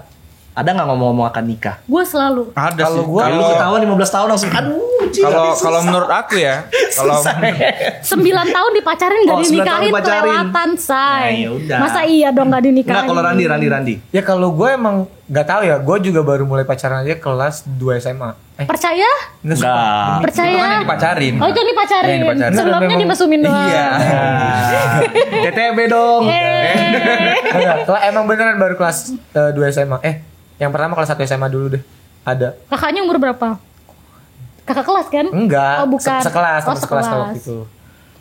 ada nggak ngomong-ngomong akan nikah? Gue selalu. Ada Kalau sih. gua- Kalau lu ketahuan 15 tahun langsung Kalau menurut aku ya, kalau 9 tahun dipacarin nggak Oh, 9 tahun dinikahin dipacarin. kelewatan say. Nah, ya udah. Masa iya dong nggak dinikahin? Enggak, kalau Randi. Ya kalau gue emang nggak tahu ya, gue juga baru mulai pacaran aja kelas 2 SMA. Percaya? Enggak. Percaya? itu kan yang dipacarin. Oh itu yang dipacarin. Yang dipacarin. Sebelumnya Memang- dimesumin doang. Iya. TTB dong. Enggak, emang beneran baru kelas 2 SMA. Yang pertama kelas 1 SMA dulu deh. Ada. Kakaknya umur berapa? Kakak kelas kan? Enggak, Oh bukan. sekelas, Oh, teman sekelas kalau waktu itu.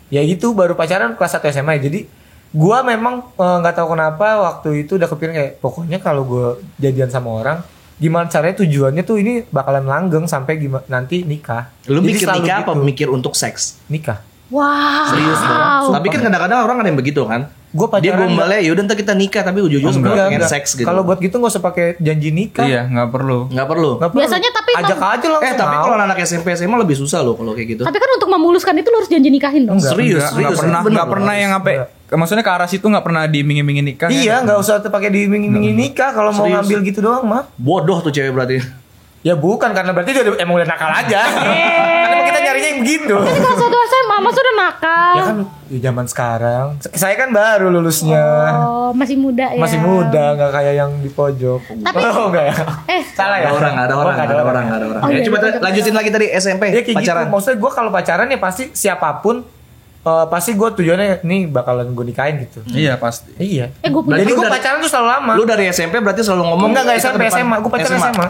Ya itu baru pacaran kelas 1 SMA. Jadi gua memang nggak tahu kenapa waktu itu udah kepikiran kayak pokoknya kalau gua jadian sama orang, gimana caranya tujuannya tuh ini bakalan langgeng sampai gimana nanti nikah. Lu Jadi mikir selalu nikah apa gitu. mikir untuk seks? Nikah. Wow. Serius dong. Tapi kan kadang-kadang orang ada yang begitu kan. Gua Dia pacaran gombalnya yaudah ntar kita nikah tapi ujung-ujung sebenarnya pengen Enggak. seks gitu. Kalau buat gitu nggak usah pakai janji nikah. Iya nggak perlu. nggak perlu. Nggak perlu. Biasanya tapi ajak aja langsung. Tapi mau. kalau anak SMP SMA lebih susah loh kalau kayak gitu. Tapi kan untuk memuluskan itu lu harus janji nikahin dong. Serius, Nggak pernah Bener nggak loh. pernah yang sampai. Maksudnya ke arah situ nggak pernah diiming-imingin nikah. Iya, kan? nggak usah pakai diiming-imingin nikah kalau mau Serius. ngambil gitu doang mah. Bodoh tuh cewek berarti. Ya bukan karena berarti dia emang udah nakal aja. Karena emang kita nyari carinya yang begitu. Kelas 1 SMA Mas udah nakal. Ya kan di zaman sekarang. Saya kan baru lulusnya. Oh, masih muda ya. Masih muda, nggak kayak yang di pojok. Oh enggak ya? Salah Ada orang. nggak ada orang. Oh, Ya, iya, coba iya. lanjutin lagi tadi SMP Ya kayak pacaran. gitu. Maksudnya gue kalau pacaran ya pasti siapapun pasti gue tujuannya nih bakalan gue nikahin gitu. Iya pasti. Iya. Gue punya. Jadi lu gue dari- pacaran tuh selalu lama. Lu dari SMP berarti selalu ngomong Enggak kita SMP ke depan. SMA. Gue pacaran SMA.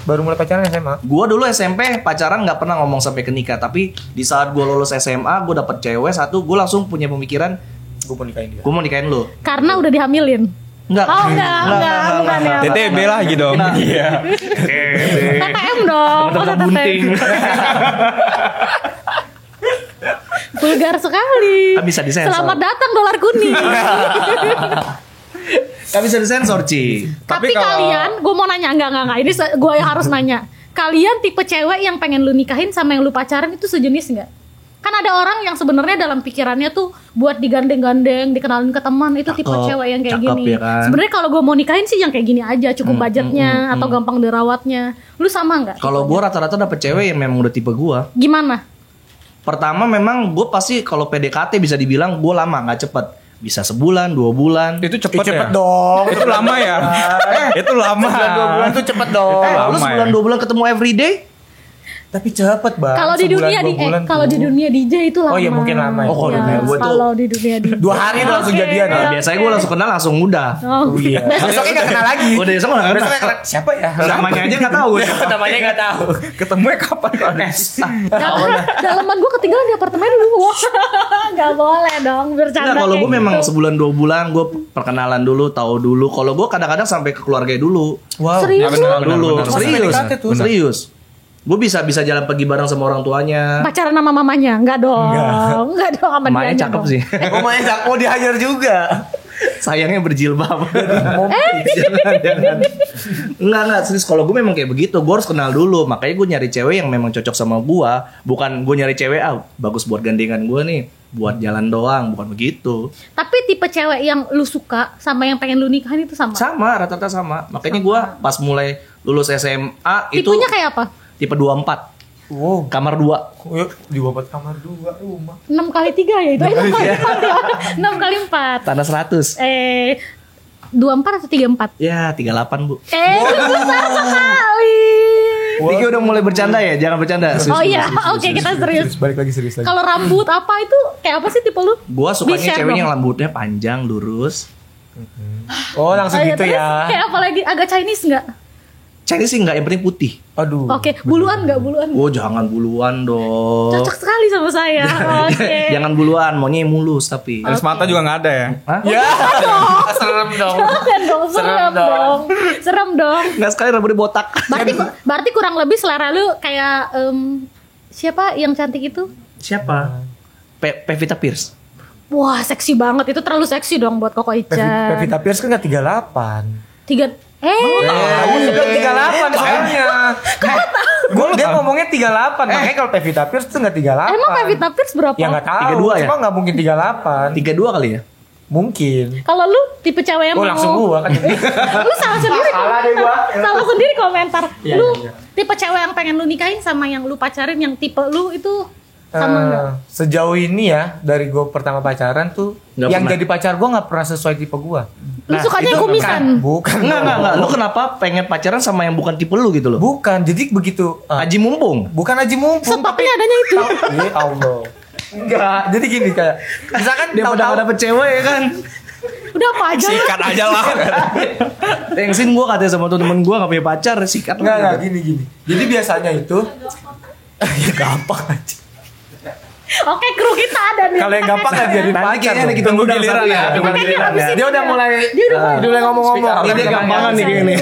Baru mulai pacaran SMA. Gua dulu SMP pacaran nggak pernah ngomong sampai ke nikah, tapi di saat gua lulus SMA, gua dapet cewek satu, gua langsung punya pemikiran Gue mau nikahin dia. gua mau nikahin lu. Karena udah dihamilin. Enggak. Oh enggak, bukan ya. TTB lah gitu dong. Iya. TTM dong. Teman-teman Oh, bunting. Vulgar sekali. Kan bisa disensor. Selamat datang dolar kuning. Gak bisa disensor, Ci. Tapi kalau- kalian, gue mau nanya enggak. Ini gue harus nanya. Kalian tipe cewek yang pengen lu nikahin sama yang lu pacaran itu sejenis nggak? Kan ada orang yang sebenarnya dalam pikirannya tuh buat digandeng-gandeng, dikenalin ke teman itu tipe Cakep, cewek yang kayak cakep gini. ya kan? Sebenarnya kalau gue mau nikahin sih yang kayak gini aja, cukup budgetnya atau gampang dirawatnya. Lu sama nggak? Kalau gua rata-rata dapet cewek yang memang udah tipe gua. Gimana? Pertama memang gua pasti kalau PDKT bisa dibilang gua lama, nggak cepet. Bisa sebulan, 2 bulan. Itu cepet, Cepet ya? dong. Itu lama ya? Itu lama. Sebulan 2 bulan tuh cepet dong. lama Lu ya. sebulan 2 bulan ketemu everyday? Tapi cepet Bang. Kalau di Sebulan, dunia 2 bulan kalau tuh. di dunia DJ itu lama. Oh iya, mungkin lama ya. Oh, kalau Ya, dunia gua tuh- kalau di dunia DJ. 2 hari udah langsung Oke. jadian ya. Nah, biasanya gua langsung kenal langsung mudah. Oh, Oh iya. Besoknya gak kenal lagi. Udah besok nggak Besoknya kenal. kenal. Siapa ya? Namanya aja nggak tahu. Namanya gak tahu. Ketemunya kapan kalau ada? Dalaman gue ketinggalan di apartemen lu. Wah, nggak boleh dong bercanda. Nah, kalau kayak gue memang gitu. sebulan 2 bulan gue perkenalan dulu, tahu dulu. Kalau gue kadang-kadang sampai ke keluarga dulu. Wow. Serius Ya, bener, lu? bener, Dulu, bener. serius, PDKT tuh. serius. Gue bisa jalan pergi bareng sama orang tuanya. Pacaran sama mamanya? Enggak dong. Enggak dong sama Emaknya dianya cakep dong. sih. Rumahnya mau dihajar juga. Sayangnya berjilbab. jangan. Enggak, serius. Kalau gue memang kayak begitu, gue harus kenal dulu. Makanya gue nyari cewek yang memang cocok sama gue. Bukan gue nyari cewek, bagus buat gandengan gue nih. Buat jalan doang, bukan begitu. Tapi tipe cewek yang lu suka sama yang pengen lu nikahin itu sama? Sama, rata-rata sama. Makanya gue pas mulai lulus SMA itu Tipenya kayak apa? tipe 24. Wow. Kamar 2. Yuk, di bawah kamar 2 rumah. 6 kali 3 ya itu? 6 kali 4 ya? 6 kali 4. Tanah 100. 24 atau 34? Ya, 38, Bu. Besar sekali. Niki udah mulai bercanda ya? Jangan bercanda. Oh iya, oke kita serius. Balik lagi serius lagi. Kalau rambut apa itu kayak apa sih tipe lu? Gua sukanya Di-share cewek dong. yang rambutnya panjang, lurus. Oh, langsung Oh, iya, gitu terus ya. Kayak apa lagi? Agak Chinese nggak? Chinese sih enggak, yang penting putih. Aduh. Oke, buluan nggak? Buluan? Oh, jangan buluan dong. Cocok sekali sama saya. Oke. Jangan buluan, maunya yang mulus tapi. Alis mata juga nggak ada ya? Hah? Ya. Serem dong. Jangan dong, serem dong. Serem dong. Enggak sekali rambutnya botak. Berarti kurang lebih selera lu kayak siapa yang cantik itu? Siapa? Pevita Pierce. Wah, seksi banget. Itu terlalu seksi dong buat Koko Ica. Pevita Pierce kan gak 38. 3 Aku bilang 38 soalnya. Dia ngomongnya 38. Makanya kalau Pevita Pierce tuh gak 38. Emang Pevita Pierce berapa? Ya gak tahu. 32 ya? Cuma gak mungkin 38. 32 kali ya? Mungkin. Kalau lu tipe cewek yang Oh mau langsung gua kan. lu salah sendiri Salah deh gua. salah sendiri komentar. Iya, Lu iya. tipe cewek yang pengen lu nikahin sama yang lu pacarin yang tipe lu itu sama enggak? Sejauh ini ya dari gue pertama pacaran tuh Nggak yang pernah. jadi pacar gue nggak pernah sesuai tipe gue. Lu sukanya itu yang kumisan. Bukan. Enggak. Lu kenapa pengen pacaran sama yang bukan tipe lu gitu loh? Bukan. Jadi begitu. Haji mumpung. Bukan Haji mumpung. Stopnya adanya itu. Ya Allah. Enggak. Jadi gini kayak misalkan Dia pada tahu-tahu dapet cewek ya kan. Udah apa aja lah. Sikat aja lah. Thanksin gue katanya sama temen gue gak punya pacar, sikat enggak gitu. gini. Jadi biasanya itu ya gampang aja. Oke, kru kita ada nih. Kalau yang gampang kan jadi Nanti pacar. kayaknya dong. kita Tunggu undang giliran satu ya, tunggu Makanya giliran abis ya. ini Dia udah mulai Dia udah ngomong-ngomong. Ini dia gampangan nih kayak ini.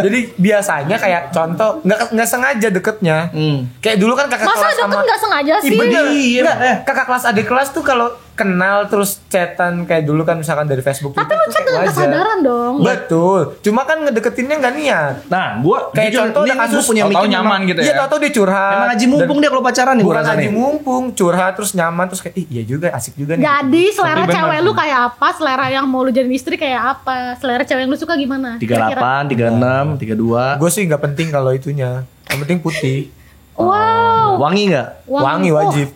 Jadi biasanya kayak contoh nggak sengaja deketnya. Kayak dulu kan kakak Masa kelas deket sama nggak sengaja sih? Bener. Iya, Nggak, bener. kakak kelas adik kelas tuh kalau kenal terus chatan kayak dulu kan misalkan dari Facebook. Tapi Twitter lu tuh chat kayak dengan wajar. kesadaran dong. Betul. Cuma kan ngedeketinnya nggak niat. Nah, gue Kayak contoh ada kasus punya tahu-tahu mikir nyaman gitu Iya ya. tau-tau dia curhat. Emang haji mumpung Dan dia kalau pacaran nih. gua bukan rasa haji nih. mumpung, curhat terus nyaman terus kayak iya juga asik juga nih. Jadi selera Tapi bener cewek sih. lu kayak apa? Selera yang mau lu jadiin istri kayak apa? Selera cewek yang lu suka gimana? 38, 36, 32. Gue sih nggak penting kalau itunya. Yang penting putih. Wow, Wangi nggak? Wangi wajib.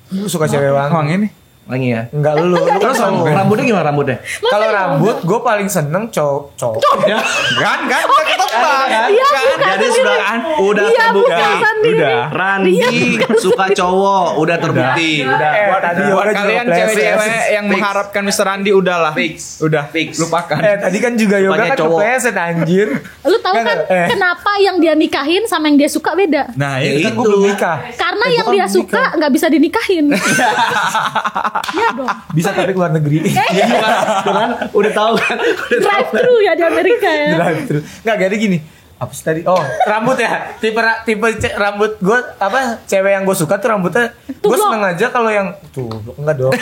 Gue suka cewek wangi. Wangi nih. Wangi ya. Enggak lu. Terus rambutnya gimana rambutnya? Kalau rambut gue paling seneng cowok. Kan ketebak. Iya, Jadi sudah udah Iya, terbukti. bukan sendiri. Udah. Randi suka cowok, udah terbukti. Tadi Buat Yoga kalian juga cewek-cewek yang Fix. mengharapkan Mr. Randi udahlah. Fix. Udah. Fix. Lupakan. tadi kan juga Yoga Sukanya kan cowok. kepleset anjir. Lu tahu kan kenapa yang dia nikahin sama yang dia suka beda? Nah, Ya itu Kan gue belum nikah. Karena Gua yang kan dia belum suka nikah. nggak bisa dinikahin. Iya dong. Bisa tapi keluar negeri. Iya kan? Udah tahu kan? Drive thru ya di Amerika ya. Drive thru. Enggak jadi gini. Apa sih tadi? Oh, rambut ya. Tipe rambut gue apa? Cewek yang gue suka tuh rambutnya. Gue Tublok. seneng aja kalau yang enggak dong.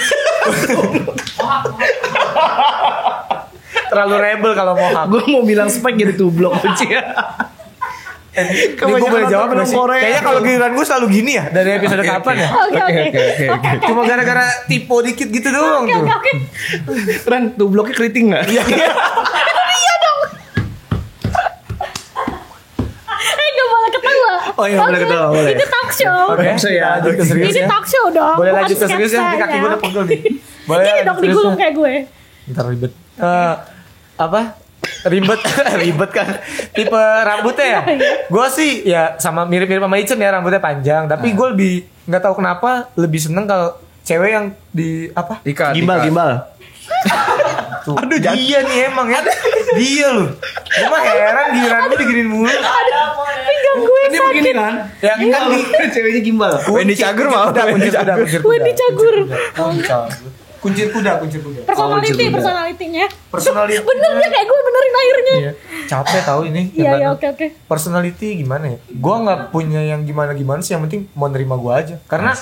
Terlalu rebel kalau mohak. Gue mau bilang spek jadi tublok kunci ya. Ini gue boleh jawab nggak sih? Kayaknya kalau giliran gue selalu gini ya dari episode kapan ya? Oke. Cuma gara-gara tipe dikit gitu doang tuh. Oke. Ren, tubloknya keriting nggak? Iya dong. Nggak boleh ketawa. Oh iya, boleh ketawa, boleh. Ini talk show. Oke, Maksudnya ya, lanjut ke serius Ini ya. talk show dong. Boleh bukan lanjut ke serius ya? Ini sketsa kaki gue udah pegel nih. Ini lanjut dong serius digulung ya? kayak gue. Ntar ribet. Apa? Ribet ribet kan tipe rambutnya ya. Gue sih ya sama mirip-mirip sama Icen ya, rambutnya panjang. Tapi gue lebih nggak tahu kenapa lebih seneng kalau cewek yang di apa? Ikat. Gimbal. Tuh. Aduh dia nih emang ya. Dia loh. Gue mah heran giliran gue diginin mulu. Pinggang gue Ini begini kan? Yang kan di Ceweknya gimbal. Wendy Cagur mau. kuncir kuda. Wendy Cagur. Kuncir kuda. Personalitinya. Personality. Bener dia kayak gue benerin akhirnya. Iya. Capek tahu ini. Iya yang oke. Personality gimana ya? Gue nggak punya yang gimana sih. Yang penting mau nerima gue aja. Karena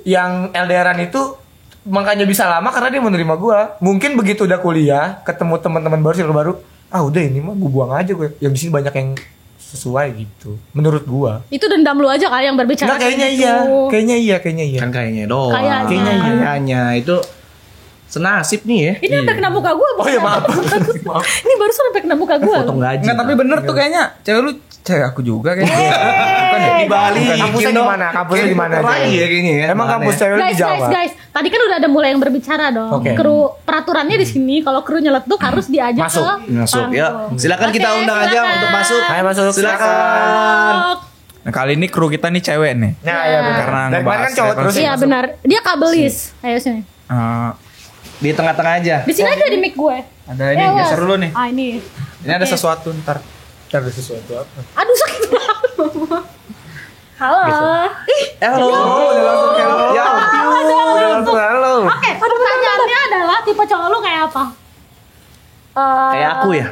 yang LDRan itu makanya bisa lama karena dia mau nerima gue. Mungkin begitu udah kuliah, ketemu teman-teman baru, circle baru, udah ini mah gue buang aja gue. Yang di sini banyak yang sesuai gitu. Menurut gue. Itu dendam lu aja kali yang berbicara. Enggak, kayaknya kayak iya. gitu. Kayaknya iya. Kan kayaknya doang. Kayaknya. Kayaknya itu senasib nih ya. Ini sampai kena muka gue. Oh iya maaf. Ini baru sampai kena muka gue. Potong gaji. Enggak, tapi bener tuh kayaknya. Cewek lu cewek aku juga kayaknya. Bukan ya? Di Bali. Kampusnya di mana? Kampusnya di mana? Lagi ya kayaknya ya. Emang Mana kampus ya? cewek lu di Jawa? Guys, tadi kan udah ada mulai yang berbicara dong. Oke. Kru peraturannya di sini kalau kru nyeletuk harus diajak Masuk. Masuk ya. panggung. Silakan kita Oke, undang aja silakan. untuk masuk. Ayo masuk. Silakan. Nah, kali ini kru kita nih cewek nih. Nah, iya benar. Karena Dari kemarin kan ngebahas cowok level terus. Iya benar. Dia kabelis. Ayo sini. Di tengah-tengah aja. Di sini aja di mic gue. Ada ini Ya, geser dulu nih. Ah ini. Ini ada sesuatu ntar. Ada sesuatu apa? Aduh sakit banget. Halo. Ih, Halo. Udah langsung halo. Ya, Udah langsung halo. oke. Pertanyaannya adalah tipe cowok lu kayak apa? Kayak aku ya.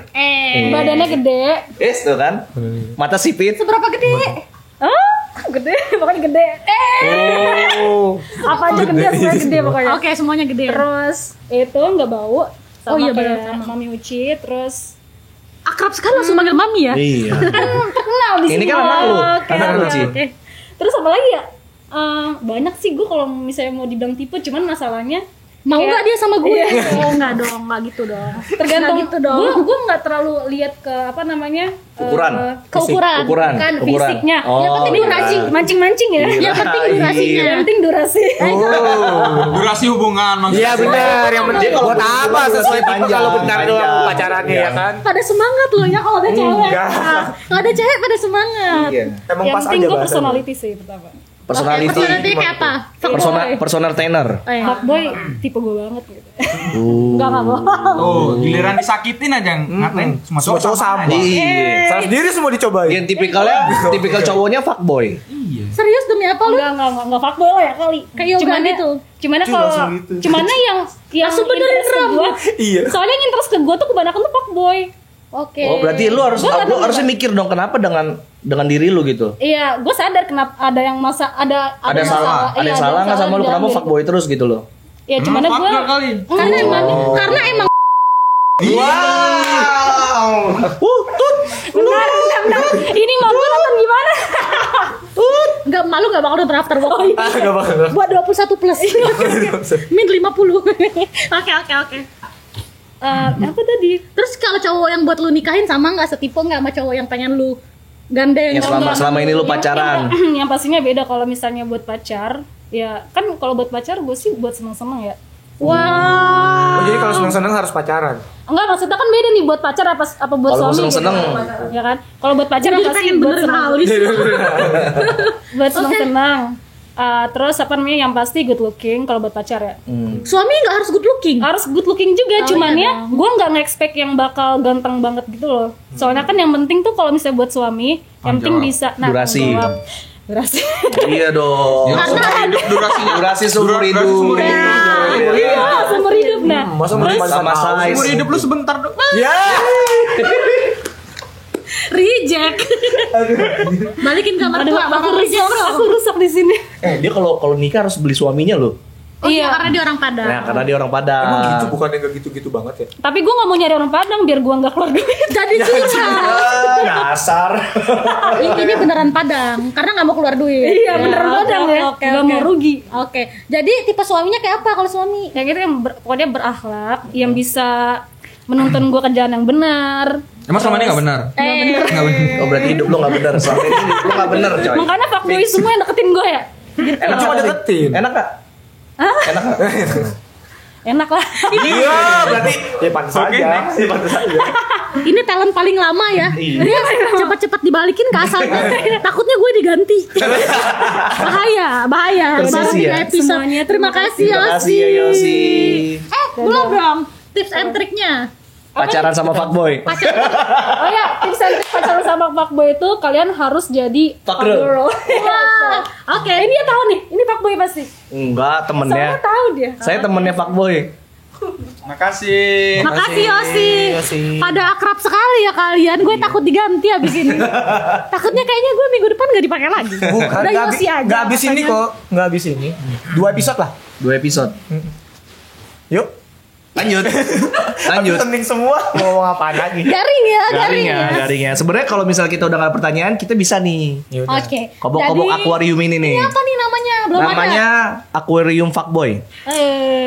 Badannya gede. Tuh kan. Mata sipit. Seberapa gede? Gede, pokoknya gede. Oh. Apa aja gede, semuanya gede pokoknya. Oke, semuanya gede. Terus itu nggak bau. Sama Oh iya, kayak benar, sama. Mami Uci, terus akrab sekali langsung manggil Mami ya. Iya. Kan terkenal di sini. Ini kan anak lu, Oke, anak lu, oke, Ci. oke. Terus apa lagi ya? Banyak sih gue kalau misalnya mau dibilang tipe, cuman masalahnya Mau kayak- nggak dia sama gue? Iya. Oh nggak dong, nggak gitu dong. tergantung Nggak gitu dong. gue nggak terlalu lihat ke apa namanya Ukuran. ke ukuran Ukuran. kan Ukuran. fisiknya Oh, yang penting iya. durasi mancing ya Iya. yang penting durasinya Iya. yang penting durasi Durasi hubungan maksudnya. Iya benar, yang penting Jadi kalau buat apa sesuai tipe panjang, kalau benar doang panjang. pacarannya ya kan? pada semangat loh ya kalau ada cewek Enggak. kalau ada cewek pada semangat Iya. Emang yang pas penting aja gue bahasanya. personality sih pertama Personality. Personality kayak apa? Personal trainer. fuckboy tipe gue banget gitu Uh. nggak bohong Tuh, giliran disakitin aja ngatain semua Semua cowok sama. Iya. Salah sendiri semua dicobain. Yang tipikal cowoknya fuckboy. serius demi apa lu nggak fuckboy lah ya kali kayak yoga Cuman gitu cuman Itu kalau langsung gitu. cuman yang Langsung benerin interest ke rambut. gua, Iya. soalnya yang interest ke gue tuh kebanyakan tuh fuckboy. Oke. Oh, berarti lu harusnya mikir dong kenapa dengan diri lu gitu. Iya, gue sadar kenapa ada yang ada Ada salah. Ada yang salah nggak sama lu kenapa fuckboy terus gitu loh? Ya cuman gue Fuckgirl kali. karena emang Wow. benar. Ini mau gue nonton gimana? Enggak malu enggak bakal nonton after work. Enggak bakal. Buat 21 plus. Min 50. Oke. Apa tadi? Terus kalau cowok yang buat lu nikahin sama nggak setipe nggak sama cowok yang pengen lu Gandeng. Yang selama ini lu pacaran. Yang pastinya beda kalau misalnya buat pacar. Ya kan kalau buat pacar gue sih buat seneng-seneng ya. Wah. Oh, jadi kalau seneng-seneng harus pacaran. Enggak, maksudnya kan beda nih buat pacar apa buat Kalau suami seneng-seneng. gitu. Ya kan? Kalau buat pacar Jadi pasti pengen buat benerin hal seneng. ini. Buat seneng-seneng. Terus apa namanya yang pasti good looking kalau buat pacar ya. Suami nggak harus good looking. Harus good looking juga, Oh, cuman iya ya gue nggak nge-expect yang bakal ganteng banget gitu loh. Soalnya kan yang penting tuh kalau misalnya buat suami, yang penting jawab. bisa Durasi. Durasi. Iya dong. Ya, seumur hidup durasinya. Durasi seumur hidup. Seumur hidup. Iya, seumur hidup. Nah, Masa Sama size. Seumur hidup lu sebentar dong. Ya. Reject. Balikin kamar aduh, tua, bakal reject. aku rusak di sini. Dia kalau nikah harus beli suaminya loh. Oh iya, Iya. karena dia orang Padang. Nah, karena dia orang Padang. Emang gitu bukannya gak gitu-gitu banget ya? Tapi gue nggak mau nyari orang Padang biar gue nggak keluar duit. Jadi curhat. Dasar. Ini beneran Padang, karena nggak mau keluar duit. Iya, beneran Padang ya. Oke, Nggak oke. mau rugi. Oke, jadi tipe suaminya kayak apa kalau suami? Yang itu yang pokoknya berakhlak, yang bisa menuntun gue ke jalan yang benar. Emang selama ini nggak benar? Nggak benar. Oh berarti hidup lo gak bener. Selama ini hidup lo gak bener coy. Makanya fuckboy semua yang deketin gue ya. Gitu. Enak Cuma gak? deketin. Enak gak? Enak gak? Enak lah. Iya, berarti ya pantas aja. Ya pantas aja. Ini talent paling lama ya. Dia cepat-cepat dibalikin ke asalnya. Takutnya gue diganti. Bahaya. Tersisi ya? Episode. Semuanya Terima kasih Terima kasih ya Yosi. Belum dong. Tips and triknya. Pacaran sama fuckboy. Oh ya, tips and trik pacaran sama fuckboy itu kalian harus jadi Fuck girl. Wah, oke. Ini dia tahu nih, ini fuckboy pasti. Enggak, temennya. Soalnya tahu dia. Saya temennya fuckboy. Makasih. Makasih Yosi. Yosi. Pada akrab sekali ya kalian. Gue takut diganti abis ini. Takutnya kayaknya gue minggu depan gak dipakai lagi. Bukan, Udah Yosi aja. gak abis ini makanya. kok. Gak abis ini. 2 episode lah. 2 episode. Yuk. Lanjut. Lanjut. Penting semua. Mau ngomong apaan lagi? Garing ya. Garingnya. Sebenarnya kalau misal kita udah gak ada pertanyaan, kita bisa nih. Yaudah. Oke. Kobok-kobok Jadi, akuarium ini nih. Ini apa nih namanya? Belum Namanya akuarium fuckboy. ada.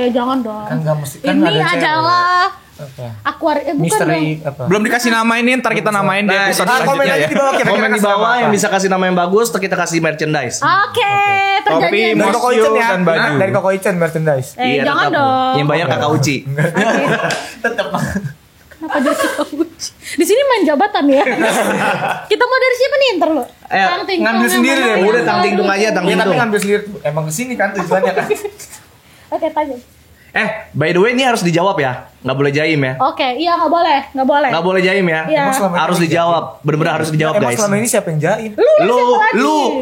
Jangan dong. Kan gak mesti. Kan Ini ada cewek. adalah Apa? akuarium. Bukan Misteri dong. apa? Belum dikasih nama ini, ntar kita namain di Nah, episode jadi komen selanjutnya aja ya. di bawah kira-kira Komen di kasih bawah nama yang apa. bisa kasih nama yang bagus, terus kita kasih merchandise. Oke. Perjanjian. Topi, Dari Koko Mosyo, Icen ya. dan baju. Dari Koko Icen merchandise. Jangan tetap. dong. Yang bayar kakak Uci. Tetep. Kenapa jadi kunci? Di sini main jabatan ya. Kita mau dari siapa nih ntar lo? Tang Ting ngambil Tong sendiri yang deh, mana? Udah Tang Ting Tung aja, Tang Ya Ting tapi Tung. ngambil sendiri. Emang kesini kan tujuannya kan. Oke, tanya. By the way ini harus dijawab ya. Nggak boleh jaim ya. Oke, iya nggak boleh. Nggak boleh jaim ya. Iya. Emang selama ini Harus yang dijawab. Bener-bener harus dijawab Emang guys. selama ini siapa yang jaim? Lu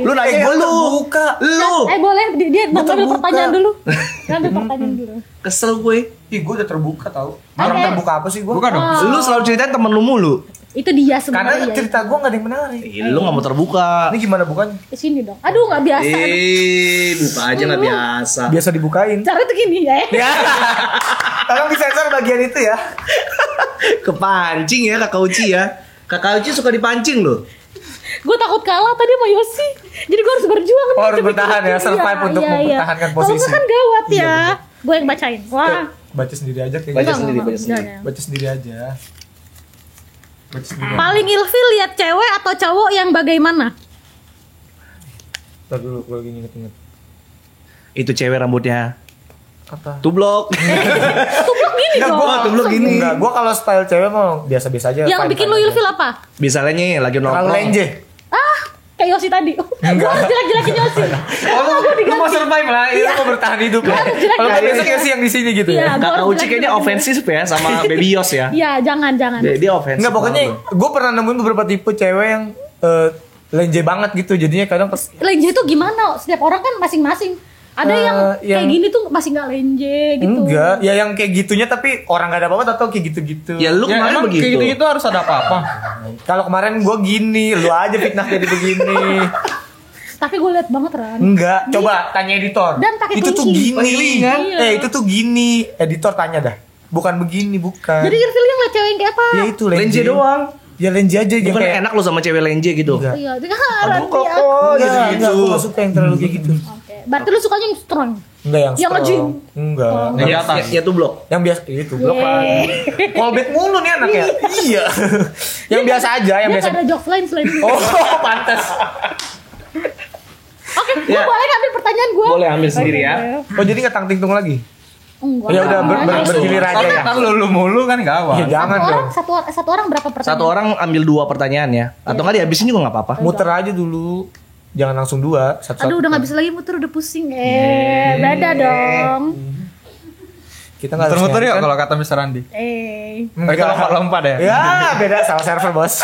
nanya gua lu. terbuka. Lu. Boleh dia ngambil terbuka. pertanyaan dulu. Ngambil pertanyaan dulu. Kesel gue. Ih, gue udah terbuka tau. Orang terbuka apa sih gue? Bukan dong. Lu selalu ceritain temen lu mulu. Itu dia Karena sebenarnya. cerita gue gak ada yang menarik. Lu nggak mau terbuka. Ini gimana bukannya? Di sini dong. Aduh, nggak biasa. Buka aja nggak biasa. Biasa dibukain. Cara tuh gini ya. Tolong disensor bagian itu ya. Kepancing ya kakak Uci ya. Kakak Uci suka dipancing loh. Gue takut kalah tadi sama Yosi. Jadi gue harus berjuang. nih. Oh, harus bertahan ya, survive untuk mempertahankan Kalau posisi. nggak kan gawat Iya, ya. Gue yang bacain. Wah. Baca sendiri aja kayak Baca gitu. sendiri, Enggak, baca sendiri. enggak. Baca sendiri aja. Baca sendiri. Paling ilfil lihat cewek atau cowok yang bagaimana? Ntar dulu gue lagi inget-inget. Itu cewek rambutnya Apa? tublok. Tublok gini Enggak, dong. gua tublok gini. Enggak, gue kalau style cewek mau biasa-biasa aja. Yang fine, bikin fine lu aja. ilfil apa? Misalnya nih lagi Terlalu nongkrong. lenje. Kayak Yosi tadi. Gue harus jelek-jelekin Yosi. Oh, lu mau survive lah, lu mau bertahan hidup ya. Kalau nggak besok ya sih yang di sini gitu Iya. ya. Kakak Gua Uci kayaknya ofensif ya sama Baby Yos ya. Iya, jangan. Dia ofensif. Enggak, pokoknya banget. gue pernah nemuin beberapa tipe cewek yang lenje banget gitu. Jadinya kadang pas Lenje itu gimana? Setiap orang kan masing-masing. Ada yang kayak yang- gini tuh masih nggak lenje gitu. enggak, ya yang kayak gitunya tapi orang gak ada apa-apa atau kayak gitu-gitu. Ya lu Ya, kemarin emang begitu. kayak gitu-gitu harus ada apa-apa. Kalau kemarin gue gini, lu aja fitnah jadi begini. Tapi gue liat banget Ran. Enggak, coba tanya editor. Dan pakai itu tuh kunci. gini. Iya. Itu tuh gini. Editor tanya dah. Bukan begini, bukan. Jadi ilfil yang liat cewek yang kayak apa? Ya itu lenje. Lenje doang. Ya lenje aja Bukan kayak enak lu sama cewek lenje gitu. Enggak. Iya, Ran. Aduh koko gitu-gitu. Gue gak suka yang terlalu kayak gitu. Oke. Berarti lu sukanya yang strong. Enggak yang Yang strong. nge-gym. Enggak. Yang di atas. Ya tuh blok. Yang biasa itu blok lah. Callback mulu nih anaknya. Iya. Yang biasa aja, yang Dia biasa. gak ada jokes lain selain itu. Oh, pantas. Oke, gue Ya. boleh ngambil pertanyaan gue? Boleh ambil sendiri ya. Oh, jadi enggak tang-tingtung lagi? Enggak. Ya udah bergilir aja ya. Kan lu mulu kan gawat. Iya, jangan dong. Satu orang berapa pertanyaan? Satu orang ambil 2 pertanyaan ya. Atau nggak dihabisin juga nggak apa-apa. Muter aja dulu. Jangan langsung 2, satu-satu. Aduh udah gak bisa lagi muter, udah pusing. Beda dong. Kita enggak Muter-muter yuk kalau kata Mr. Andi. Oh, itu lompat-lompat ya? Ya, beda salah server, Bos.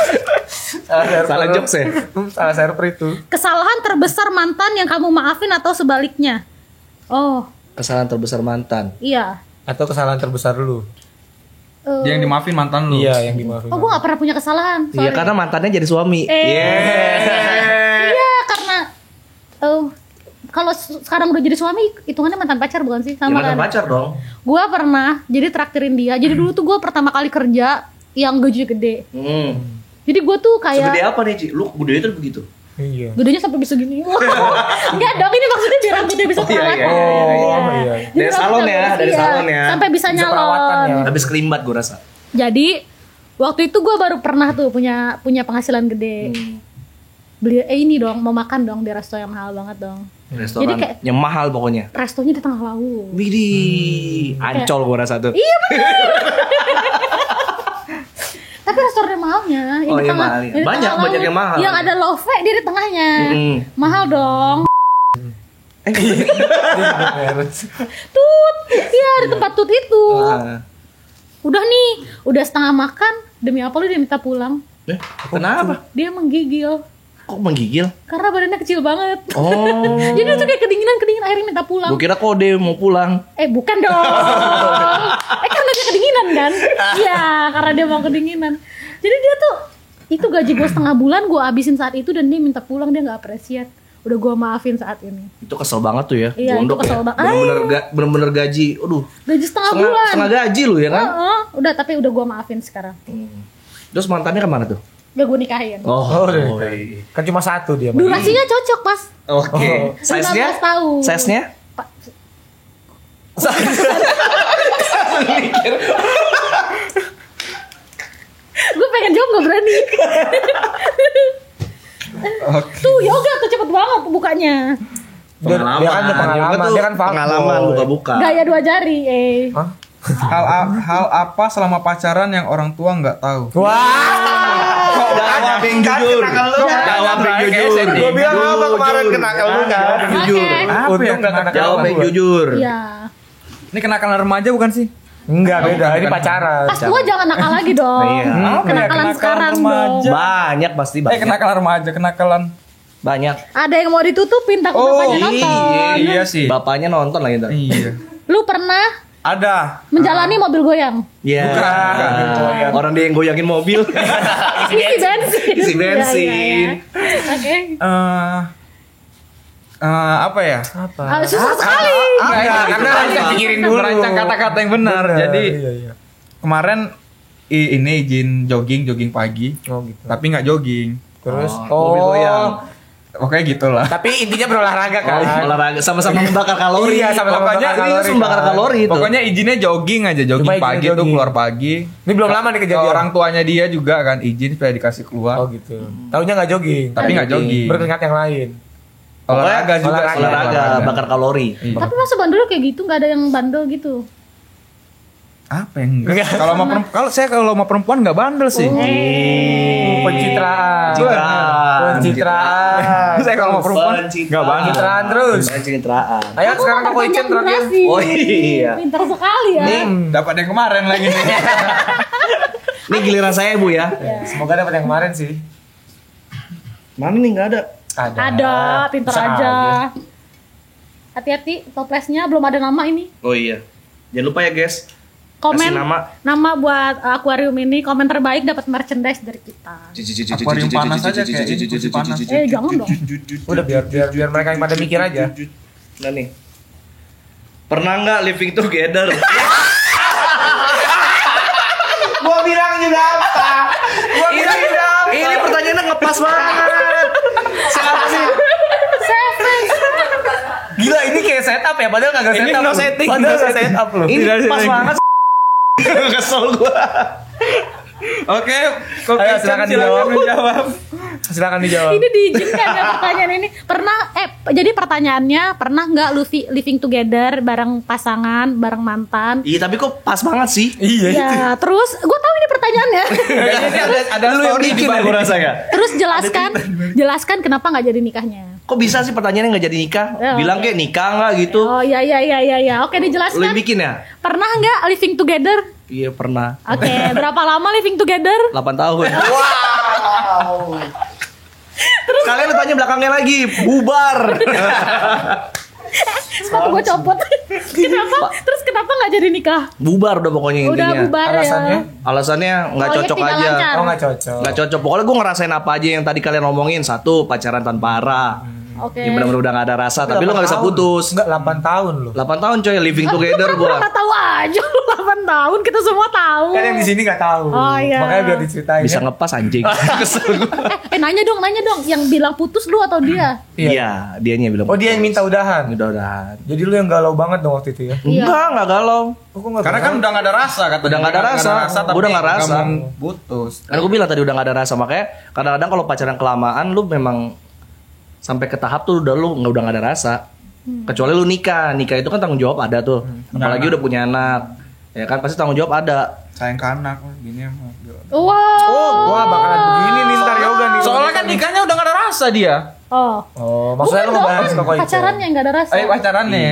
Salah server. Salah jokes ya? Salah server itu. Kesalahan terbesar mantan yang kamu maafin atau sebaliknya? Oh, Kesalahan terbesar mantan. iya. Atau kesalahan terbesar lu? Dia yang dimaafin mantan lu. Iya, yang dimaafin. Oh, gue gak pernah punya kesalahan. Iya, karena mantannya jadi suami. Iya, karena kalau sekarang udah jadi suami, hitungannya mantan pacar bukan sih? Ya, Sama mantan kan? pacar dong. Gue pernah jadi traktirin dia. Jadi dulu tuh gue pertama kali kerja yang gajinya gede. Jadi gue tuh kayak Segede apa nih, Ci? Lu budaya tuh begitu. Iya. gedenya sampai bisa gini. Enggak dong, ini maksudnya biar rambutnya bisa iya, perawatan. iya, iya. Jadi Dari salon rambutnya ya, bisa- dari iya, salon ya. Sampai bisa Bisa perawatan nyalon. ya. Habis kelimbat gue rasa. Jadi waktu itu gue baru pernah tuh punya penghasilan gede. Beli ini dong, mau makan dong di resto yang mahal banget dong. Restoran Jadi kayak yang mahal pokoknya. restonya di tengah laut. Widih, ancol gue rasa tuh. Iya bener. Tapi restoran mahalnya Oh, iya, mahal ya. yang di Banyak- tengah banyak laut. yang mahal. Yang ada love di tengahnya. Mm-mm. Mahal dong. Iya. Tut. Iya, di tempat tut itu. Nah. Udah nih, udah setengah makan, demi apa lu dia minta pulang? Kenapa? Dia menggigil Kok menggigil? karena badannya kecil banget. Oh. Jadi tuh kayak kedinginan akhirnya minta pulang. Gue kira kode mau pulang. Bukan dong. Karena dia kedinginan kan? Iya, karena dia mau kedinginan. Jadi dia tuh itu gaji gue setengah bulan gue habisin saat itu dan dia minta pulang, dia nggak appreciate. Udah gue maafin saat ini. Itu kesel banget tuh ya. Iya, Gondok itu kesel ya. banget. Bener-bener gaji. Aduh. Gaji setengah bulan. Setengah gaji lu ya kan? Udah, tapi udah gue maafin sekarang. Terus mantannya kemana tuh? Gak gue nikahin. Oh, iya. Kan cuma satu dia. Durasinya cocok pas. Oke. Size-nya? 15 tahun. Size-nya? Gue pengen jawab gak berani. Tuh yoga tuh cepet banget bukanya. Dia kan ada pengalaman, dia kan fuckboy. pengalaman buka-buka. Gaya 2 jari. Hah? Hal apa selama pacaran yang orang tua nggak tahu? Wah. Jawab yang jujur. Jawab yang jujur. Gue bilang apa kemarin kenakal lu kan? Jujur. Apa ya? Jawab yang jujur. Iya. Ini kenakalan remaja bukan sih? Enggak beda, ini pacaran. Pas tua jangan nakal lagi dong. Iya. Apa ya? Kenakalan Kenakalan sekarang remaja. dong. Banyak pasti banyak. Kenakalan remaja, kenakalan. Banyak. Ada yang mau ditutupin takut bapaknya nonton. Iya sih. Bapaknya nonton lagi tuh. Iya. Lu pernah Ada. menjalani mobil goyang? Iya. Bukan. Orang dia yang goyangin mobil. Isi bensin. Isi bensin. Iya, iya, iya. Oke. Apa ya? Susah sekali. Karena harus pikirin dulu. Merancang kata-kata yang benar. Jadi Iya. kemarin ini izin jogging pagi. Oh gitu. Tapi nggak jogging. Terus mobil goyang. Oke gitulah. Tapi intinya berolahraga kan. Olahraga sama-sama membakar kalori. Iya, sama-sama Pokoknya membakar kalori, membakar kan. kalori itu. Pokoknya izinnya jogging aja, jogging Cuma izin pagi tuh jogging. keluar pagi. Ini belum lama nih Ke kejadian. orang tuanya dia juga kan izin supaya dikasih keluar. Oh gitu. Taunya nggak jogging. Tapi nggak jogging. Berkeringat yang lain. Olahraga juga. olahraga. sih, Olahraga, bakar kalori. Iya. Tapi masa bandel kayak gitu nggak ada yang bandel gitu? Apa yang enggak? Enggak. Kalau saya kalau sama perempuan nggak bandel sih. Pencitraan. Pencitraan. Pencitraan. Saya kalau sama perempuan nggak bandel. Pencitraan terus. Pencitraan. Ayo sekarang ke Poicen terakhir. Oh iya. Pintar sekali ya. Dapat yang kemarin lagi nih. Ini giliran saya Bu ya. Semoga dapat yang kemarin sih. Mana nih nggak ada? Ada, pintar Bisa aja. Hati-hati, toplesnya belum ada nama ini. Oh iya. Jangan lupa ya guys. Komen Kasih nama buat akuarium ini, komen terbaik dapat merchandise dari kita. Akuarium panas aja kayak ini, kursi panas. Jangan dong. Udah biar mereka yang pada mikir aja. Nah nih. Pernah nggak living together? Gua bilang juga apa? Gua bilang juga apa? Ini pertanyaannya ngepas banget. Siapa sih? Gila ini kayak setup ya, padahal kagak Ini no setting, Padahal no set up loh. Ini pas banget. Kesel gua. Oke, Ayo, silakan menjawab. Silakan dijawab. Ini diizinkan ya pertanyaan ini. Jadi pertanyaannya pernah nggak lu living together bareng pasangan, bareng mantan? Iya, tapi kok pas banget sih. Iya. Ya, terus gue tahu ini pertanyaannya. Ada Lu yang story di bikin balik. aku rasa ya. Terus jelaskan kenapa nggak jadi nikahnya. Kok bisa sih pertanyaannya nggak jadi nikah? Ya, Bilang kayak nikah nggak gitu. Oh ya. Oke, Lu yang dijelaskan. bikin ya? Pernah nggak living together? Iya pernah. Oke, berapa lama living together? 8 tahun. Wow. Terus kalian tanya belakangnya lagi, bubar. Sepatu gue copot. Kenapa nggak jadi nikah? Bubar udah pokoknya intinya. Udah bubar Alasannya? ya. Alasannya nggak Proyek cocok tidak aja. lancar. Oh nggak cocok. Nggak cocok. Pokoknya gue ngerasain apa aja yang tadi kalian ngomongin. Satu, pacaran tanpa arah. Oke. Yang benar-benar udah gak ada rasa. Tapi lu gak bisa putus. Enggak 8 tahun loh. 8 tahun coy, living together Gue gue. nggak tahu aja lu 8 tahun, kita semua tahu. Kan yang di sini nggak tahu. Oh, iya. Makanya biar diceritain. Bisa ya. ngepas anjing. Kesel gue. Nanya dong. Yang bilang putus lu atau dia? Iya, dianya bilang. Oh dia yang minta udahan. Udah. Jadi lu yang galau banget dong waktu itu ya. Iya. Enggak galau. Oh, kok nggak Karena kan galau? udah gak ada rasa katanya. Udah nggak ada rasa. tapi Udah nggak rasa. nggak mau putus. Karena gue bilang tadi udah gak ada rasa. Makanya kadang-kadang kalau pacaran kelamaan lu memang sampai ke tahap tuh udah gak ada rasa. Kecuali lu nikah itu kan tanggung jawab ada tuh. Apalagi udah punya anak, ya kan pasti tanggung jawab ada. Sayang ke anak gini emang. Wow. Oh, gua bakalan begini nih ntar yoga nih. Soalnya kan nikahnya udah gak ada rasa dia. Oh. Oh, maksudnya lu ngebahas kok itu. Pacarannya nggak ada rasa. Pacarannya.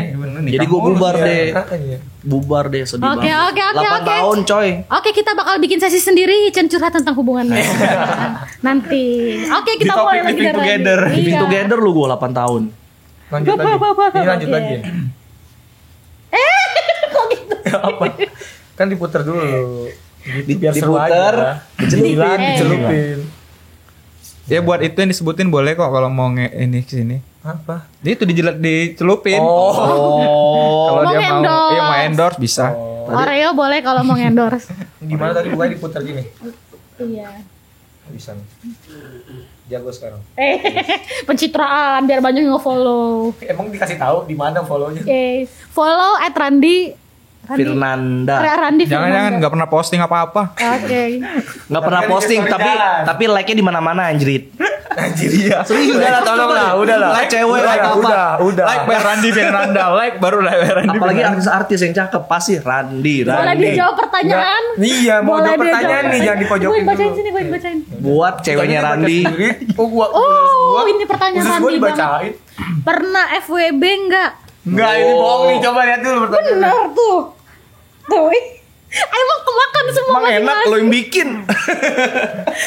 Jadi gue bubar Iya, deh. makanya. Bubar deh sedih Oke, banget. oke. 8 tahun coy. Oke, kita bakal bikin sesi sendiri curhat tentang hubungannya. Nanti. Oke, kita Di topik mulai lagi living dari- together. Living Iya. together lu gue 8 tahun. Lanjut lagi. Ini lanjut Oke. lagi. Kok gitu? Apa? Kan diputer dulu. Gitu, biar seru Diputer, aja. dicelupin. Dicelupin. Ya buat itu yang disebutin boleh kok kalau mau ini kesini. Apa? Dia itu dicelupin. Oh. Kalau Mau dia mau, endorse. mau endorse bisa. Oreo boleh kalau mau endorse. Gimana tadi bukannya diputer gini? Iya. Bisa nih. Jago sekarang. Pencitraan biar banyak yang nge-follow. Emang dikasih tahu di mana follow-nya? Oke. Follow @Randi. Fernanda. Randi Jangan-jangan nggak pernah posting apa-apa. Oke. Nggak pernah Kan posting dia tapi jalan. tapi like-nya di mana-mana anjrit. Anjir iya. Serius. Udah lah, tolong lah, udah lah. Like cewek, like apa. Udah. Like by Randi Fernanda, like baru like by Randi. Apalagi Fernanda. artis-artis yang cakep pasti Randi. Boleh dijawab pertanyaan? Iya, mau Boleh jawab pertanyaan dijawab. nih, jangan dipojokin Gue bacain dulu. sini, gue bacain. Buat ceweknya Randi. Oh, ini pertanyaan Khusus Randi gue banget. dibacain. Pernah FWB enggak? Enggak, ini bohong nih. Coba lihat dulu pertanyaan. Benar tuh. Tuh. Emang kemakan semua Emang enak masing-masing. lo yang bikin.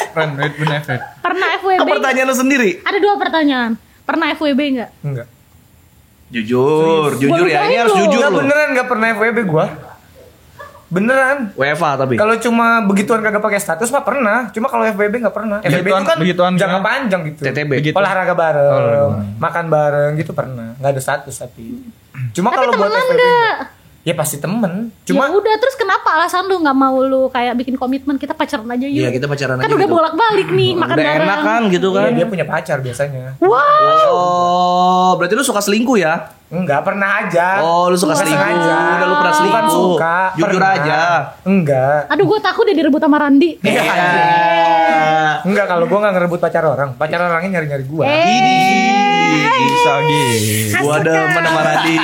Friend with benefit. Pernah FWB? Pertanyaan lo sendiri. Ada 2 pertanyaan. Pernah FWB enggak? Enggak. Jujur ya. Ini harus jujur Enggak lo. beneran enggak pernah FWB gua. Beneran. WFA tapi. Kalau cuma begituan kagak pakai status mah pernah. Cuma kalau FWB enggak pernah. FWB itu kan begituan jangka gimana? panjang gitu. TTB. Begitu. Olahraga bareng, makan bareng gitu pernah. Enggak ada status tapi. Cuma kalau buat temenan FWB nggak? ya pasti temen. Cuma Cuma udah terus kenapa alasan lu nggak mau lu kayak bikin komitmen kita pacaran aja yuk? Iya, kita pacaran kan aja udah gitu. bolak-balik nih makan Udah bareng. enak kan gitu ya, kan. dia punya pacar biasanya. Wow. Oh, berarti lu suka selingkuh ya? Enggak pernah aja. Oh, lu suka Bukan selingkuh. sengaja. Udah lu pernah selingkuh. Bukan suka. Jujur pernah. aja. Enggak. Aduh gue takut dia direbut sama Randi. Iya. Enggak, kalau gua enggak ngerebut pacar orang. Pacar orangnya nyari-nyari gua. Ini Bisa gitu. gua demen sama Randi.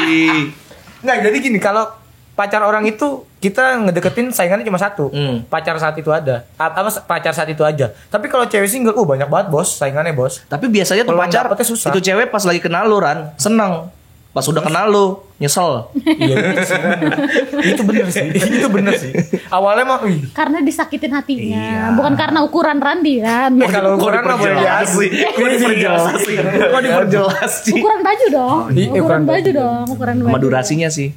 Enggak, jadi gini, kalau pacar orang itu kita ngedeketin saingannya cuma satu. Pacar saat itu ada. Apa pacar saat itu aja. Tapi kalau cewek single, banyak banget bos, saingannya bos. Tapi biasanya tuh Kalau pacar dapetnya susah. itu cewek pas lagi kenal lu Ran, seneng. Pas udah kenal lu, nyesel. Iya, itu bener sih. Itu bener sih. Awalnya mah, wih. Karena disakitin hatinya, Iya. bukan karena ukuran Randi kan. Kalau ukuran mah boleh diperjelas sih? Kok diperjelas sih? Kok diperjelas sih? Ukuran baju dong. Iya, Ukuran ukuran baju baju. dong, ukuran baju. Sama durasinya sih.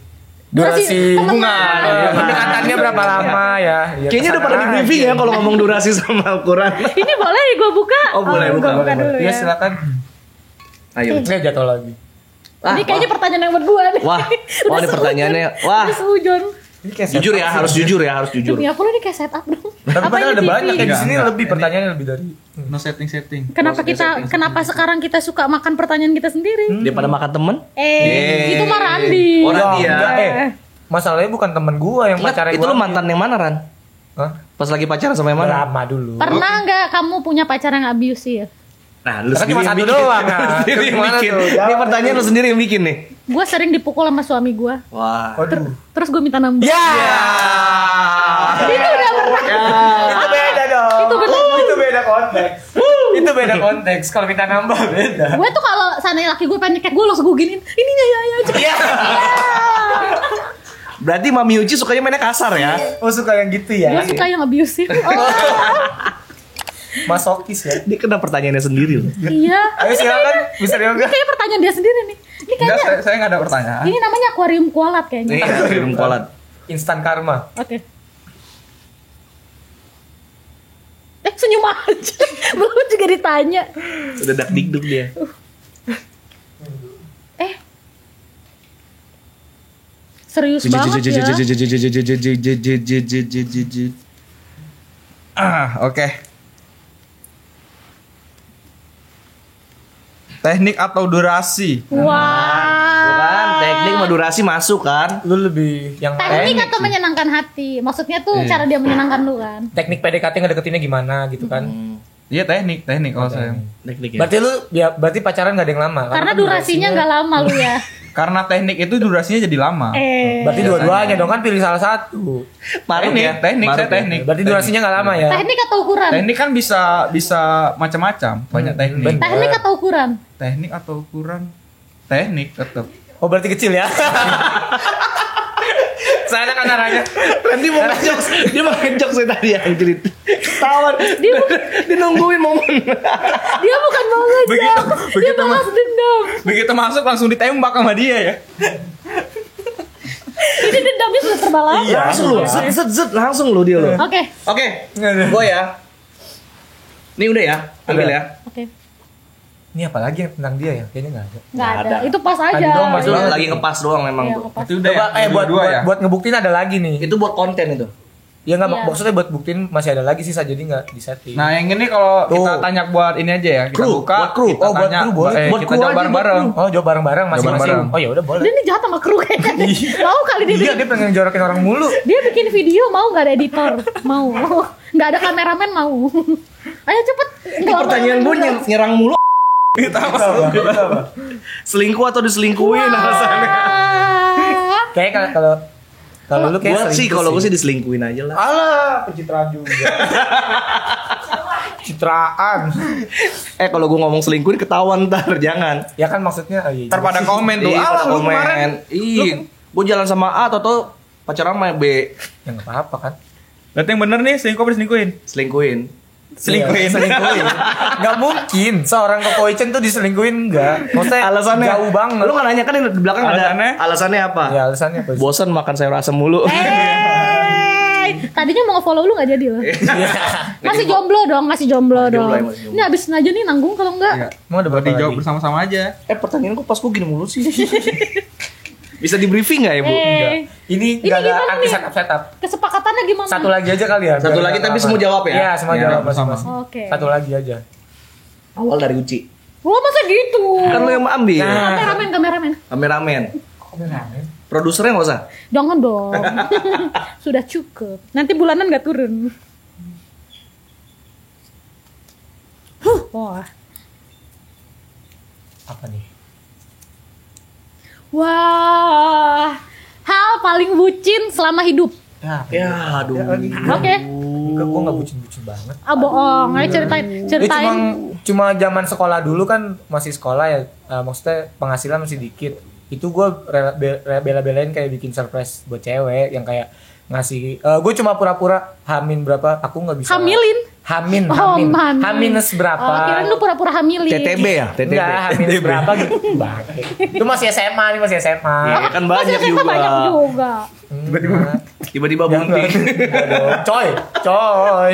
Durasi temenan. hubungan. Pendekatannya berapa lama ya? Ya, Kayaknya udah pernah di kesana briefing aja. ya kalau ngomong durasi sama ukuran. Ini boleh gue buka? Oh, boleh, gua buka, buka dulu Iya, ya. silakan. Ayo. Ini jatuh lagi. Ah, Ini kayaknya pertanyaan yang buat gue nih. Wah, Udah ini pertanyaannya. Wah, Udah seujon. Ini kayak Jujur ya, setup harus sih. jujur ya, harus jujur. Demi apa lu nih kayak setup dong? Tapi Apa padahal ini ada TV? banyak kayak di sini Enggak. lebih pertanyaannya lebih dari. No setting. Kenapa sekarang kita suka makan pertanyaan kita sendiri? Daripada makan temen. Itu mah Randi. Oh, Randi ya. Enggak, masalahnya bukan temen gua yang Ingat, pacaran itu lu mantan yang mana, Ran? Hah? Pas lagi pacaran sama yang mana? Lama dulu. Pernah nggak kamu punya pacar yang abusive? Nah, lu Kan sendiri cuma yang satu bikin. doang, Lu nah. sendiri yang Gimana bikin. tuh? Ini Jawab pertanyaan lu sendiri yang bikin nih. Gue sering dipukul sama suami gue. Wah. Waduh. Terus gue minta nambah. Ya. Itu udah pernah. Itu beda dong. Itu bener. Itu beda konteks. Itu beda konteks. Kalau minta nambah beda. Gue tuh kalau seandainya laki gue pengen nyekek gue langsung gue giniin. Ininya ya cepet. Iya. Berarti Mami Uci sukanya mainnya kasar ya? Oh suka yang gitu ya? Gue suka yang abusive. Masokis ya? Dia kena pertanyaannya sendiri loh. Iya. Ayo silakan. Bisa Ini yoga. kayaknya pertanyaan dia sendiri nih. Ini Enggak, kayaknya. saya enggak ada pertanyaan. Ini namanya akuarium kualat kayaknya. Iya, kirim kolat. Instan karma. Oke. Senyum aja. Belum juga ditanya. Udah dak dikduk dia. Serius banget ya. Oke. Teknik atau durasi? Wah. Kan teknik sama durasi masuk kan? Lu lebih yang Teknik atau menyenangkan hati? Maksudnya tuh cara dia menyenangkan lu kan? teknik PDKT ngedeketinnya gimana gitu kan? Iya teknik kalau saya. Teknik ya. Berarti lu ya berarti pacaran gak ada yang lama? Karena kan durasinya nggak lama lu ya. Karena teknik itu durasinya jadi lama. Berarti dua-duanya dong kan pilih salah satu. Maruk Teknik, ya? teknik, Maruk saya ya? teknik. Berarti durasinya gak lama ya? Teknik atau ukuran? Teknik kan bisa macam-macam, banyak teknik. bener. Teknik atau ukuran? Teknik atau ukuran? Teknik tetap. Oh berarti kecil ya? Saya kan arahnya. Randy mau ngejok, dia mau ngejok saya tadi ya anjir. Tawan. Dia nungguin momen. Dia bukan mau ngejak. Dia begitu balas dendam. Begitu masuk langsung ditembak sama dia ya. Ini dendamnya sudah terbalas. Iya. Langsung lu, zet langsung lu dia lu. Oke. Oke, gue ya. Ini udah ya, ambil Udah. ya. Oke. Ini apa lagi yang tentang dia ya? Kayaknya gak ada. Nggak ada. ada. Itu pas aja. Tadi doang, Mas. Itu lagi ngepas doang memang Iya, tuh. ngepas. Itu udah Coba, ya. buat, dua ya. buat ngebuktiin ada lagi nih. Itu buat konten itu. Ya nggak Iya. maksudnya buat buktiin masih ada lagi sisa jadi nggak disetting. Nah yang ini kalau Tuh. kita tanya buat ini aja ya, kita Kru, buka, buat kru. kita Oh, buat tanya, kru boleh. Buat kita kru jawab aja, bareng-bareng. Oh jawab bareng-bareng masing-masing. bareng-bareng. Oh ya udah boleh. Dia ini jahat sama kru kayaknya. Mau kali dia Iya bikin, dia pengen jorokin orang mulu. dia bikin video mau nggak ada editor? Mau. Nggak ada kameramen mau. Ayo cepet. Ini pertanyaan gue nyerang mulu. Kita Selingkuh atau diselingkuhin alasannya. Kayak kalau lu kayak Gue sih selingkuh kalau gue sih diselingkuhin aja lah. Alah, pencitraan juga. Citraan. Kalau gue ngomong selingkuhin ketahuan ntar, jangan. Ya kan maksudnya oh, iya, ntar pada komen tuh, Iya, pada lu kemarin komen. Ih, gue jalan sama A atau pacaran sama B. ya nggak apa-apa kan. berarti yang bener nih selingkuh apa diselingkuhin? Selingkuhin. Selingkuhin. Iya, selingkuhin. Nggak mungkin seorang kokoicen tuh diselingkuhin enggak. Maksudnya Alasannya jauh banget. Lu kan nanya kan di belakang Alasannya? ada. Alasannya apa? Ya alasannya apa? Bosan makan sayur asam mulu. Tadinya mau follow lu nggak jadi loh. Masih jomblo dong, masih jomblo Masih dong. jomblo ya, masih jomblo. Ini habisin aja nih nanggung kalau enggak. Iya. Mau ada berapa Dijawab lagi? bersama-sama aja. Pertanyaan kok pas gue gini mulu sih. Bisa di briefing nggak ya bu? Ini Ini nggak ada gimana anti nih? setup. Kesepakatannya gimana? Satu lagi aja kali ya. Satu biar lagi nggak tapi lama. semua jawab ya? Iya semua Iya, jawab bersama. masing-masing. Oke. Satu lagi aja. Awal dari Uci. Wah masa gitu? Kan lu yang ambil. Kameramen. Kameramen. Kameramen. Produsernya nggak usah. Jangan dong. Sudah cukup. Nanti bulanan nggak turun. Wah. Apa nih? Wah. Hal paling bucin selama hidup. Ya, aduh. Oke. Enggak, gue nggak bucin-bucin banget. Ah bohong. Ayo ceritain. Ya, Ceritain. cuma zaman sekolah dulu kan masih sekolah ya, maksudnya penghasilan masih dikit. Itu gue bela-belain kayak bikin surprise buat cewek yang kayak ngasih. Gue cuma pura-pura hamin berapa? Aku nggak bisa. Hamilin. Hamin, Oh, hamin. hamin. Haminus berapa? Oh, kirain lu pura-pura hamilin. TTB ya? TTB. Enggak, haminus berapa gitu. Bangke. Itu masih SMA nih, masih SMA. Ya, kan Masih banyak SMA juga. banyak juga. Tiba-tiba Jangan. bunting. Enggak dong. Coy.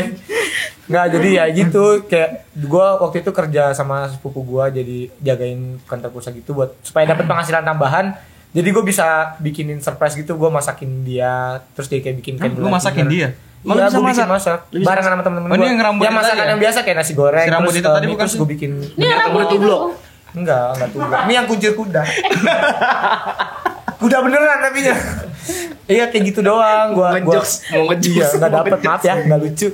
Nggak, jadi ya gitu. Kayak gue waktu itu kerja sama sepupu gue jadi jagain kantor pusat gitu buat supaya dapat penghasilan tambahan Jadi gue bisa bikinin surprise gitu, gue masakin dia, terus dia kayak bikin Hah, lu masakin dia? Emang Iya, lu bisa gue bikin masak? masak. Lu bisa Barengan sama temen-temen Oh, ini gue. yang rambut Ya itu masakan tadi ya? yang biasa kayak nasi goreng. Si rambut terus, itu tadi mie, bukan terus sih? gue bikin. Rambut tublok. Enggak tuh. Ini yang kuncir kuda. Kuda beneran tapi nya. Iya kayak gitu doang. Gua Ngejokes, mau ngejokes. Iya, enggak dapet, maaf ya, enggak lucu.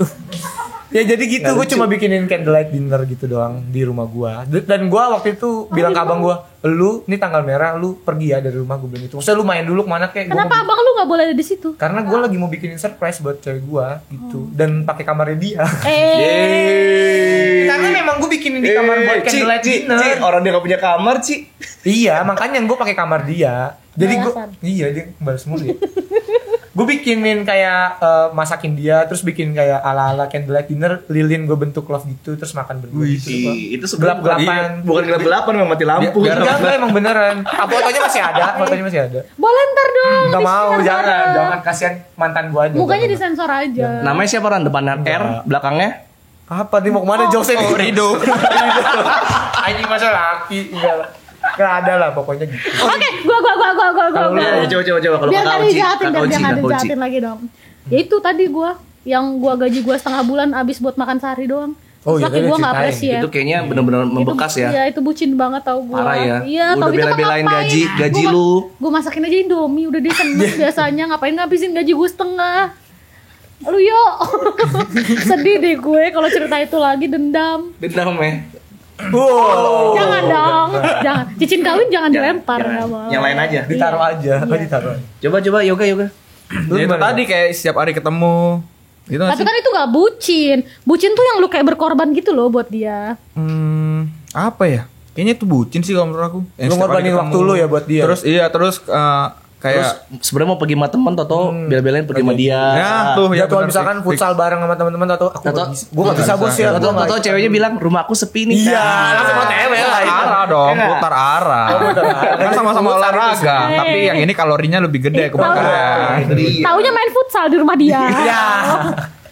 Ya jadi gitu, gue cuma bikinin candlelight dinner gitu doang di rumah gua. Dan gua waktu itu bilang ke abang gua, lu ini tanggal merah, lu pergi ya dari rumah, gue bilang gitu. Maksudnya lu main dulu kemana kayak. Kenapa abang lu nggak boleh ada di situ? Karena gue lagi mau bikinin surprise buat cewek gua gitu, dan pakai kamarnya dia. Karena memang gue bikinin di kamar buat candlelight dinner. Orang dia gak punya kamar, Ci. Iya, makanya gue pakai kamar dia. Jadi gue, Alasan. iya dia balas mulu ya. Gue bikinin kayak masakin dia, terus bikin kayak ala-ala candlelight dinner, lilin gue bentuk love gitu, terus makan berdua gitu. Itu sebenarnya Gelap-gelapan. bukan gelap-gelapan, memang mati lampu. Biar- Enggak, emang beneran. Fotonya masih ada, fotonya masih ada. Boleh ntar dong. Enggak mau, di-share jangan, bareng. jangan kasihan mantan gue aja. Mukanya Jangan. disensor aja. Namanya siapa Ran? Depannya R, belakangnya Apa nih mau kemana jokesnya nih? Rido. Anjing masa laki, enggak lah. Enggak ada lah pokoknya gitu. Oke, gua. Kalau lu, coba kalau Biar kakak nggak Uci, dijahatin, kakak biar Uci, dia nggak kakak Uci. dijahatin lagi dong. Ya itu tadi gua, yang gua gaji gua setengah bulan abis buat makan sehari doang. Oh, Terus iya, laki tadi gua nggak ceritain. appreciate. Itu kayaknya benar-benar membekas ya. Iya, itu bucin banget tau gua. Parah ya. Iya, Udah tau gitu bela-belain ngapain? gaji Gua- lu. Gua masakin aja Indomie, udah dia seneng biasanya. Ngapain ngabisin gaji gua setengah? Lu yuk. Sedih deh gue kalau cerita itu lagi, dendam. Dendam ya. Wow. Jangan dong, jangan. Cincin kawin jangan dilempar. Jangan. nggak boleh. Yang lain aja. Ditaruh aja, apa ditaruh? Coba yoga. Lu Ya, itu gimana? tadi kayak setiap hari ketemu. Gitu nggak Tapi sih? kan itu gak bucin. Bucin tuh yang lu kayak berkorban gitu loh buat dia. Apa ya? Kayaknya itu bucin sih kalau menurut aku. Yang Lu setiap hari ngorbanin ketemu. waktu lu ya buat dia. Terus kayak Terus sebenarnya mau pergi sama teman Toto, bela-belain pergi sama dia. ya tuh Ya kalau benar, misalkan fix. futsal bareng sama teman-teman atau aku Tato- gue gak bisa bos ya. Toto Gua nggak- Toto ceweknya bilang rumahku sepi nih. Iya, langsung mau TW lah itu. Arah dong, Enggak. putar arah. putar arah. Kan sama-sama Putar itu olahraga, sih. tapi yang ini kalorinya lebih gede kebakarnya. Itu dia. Taunya main futsal di rumah dia. Iya.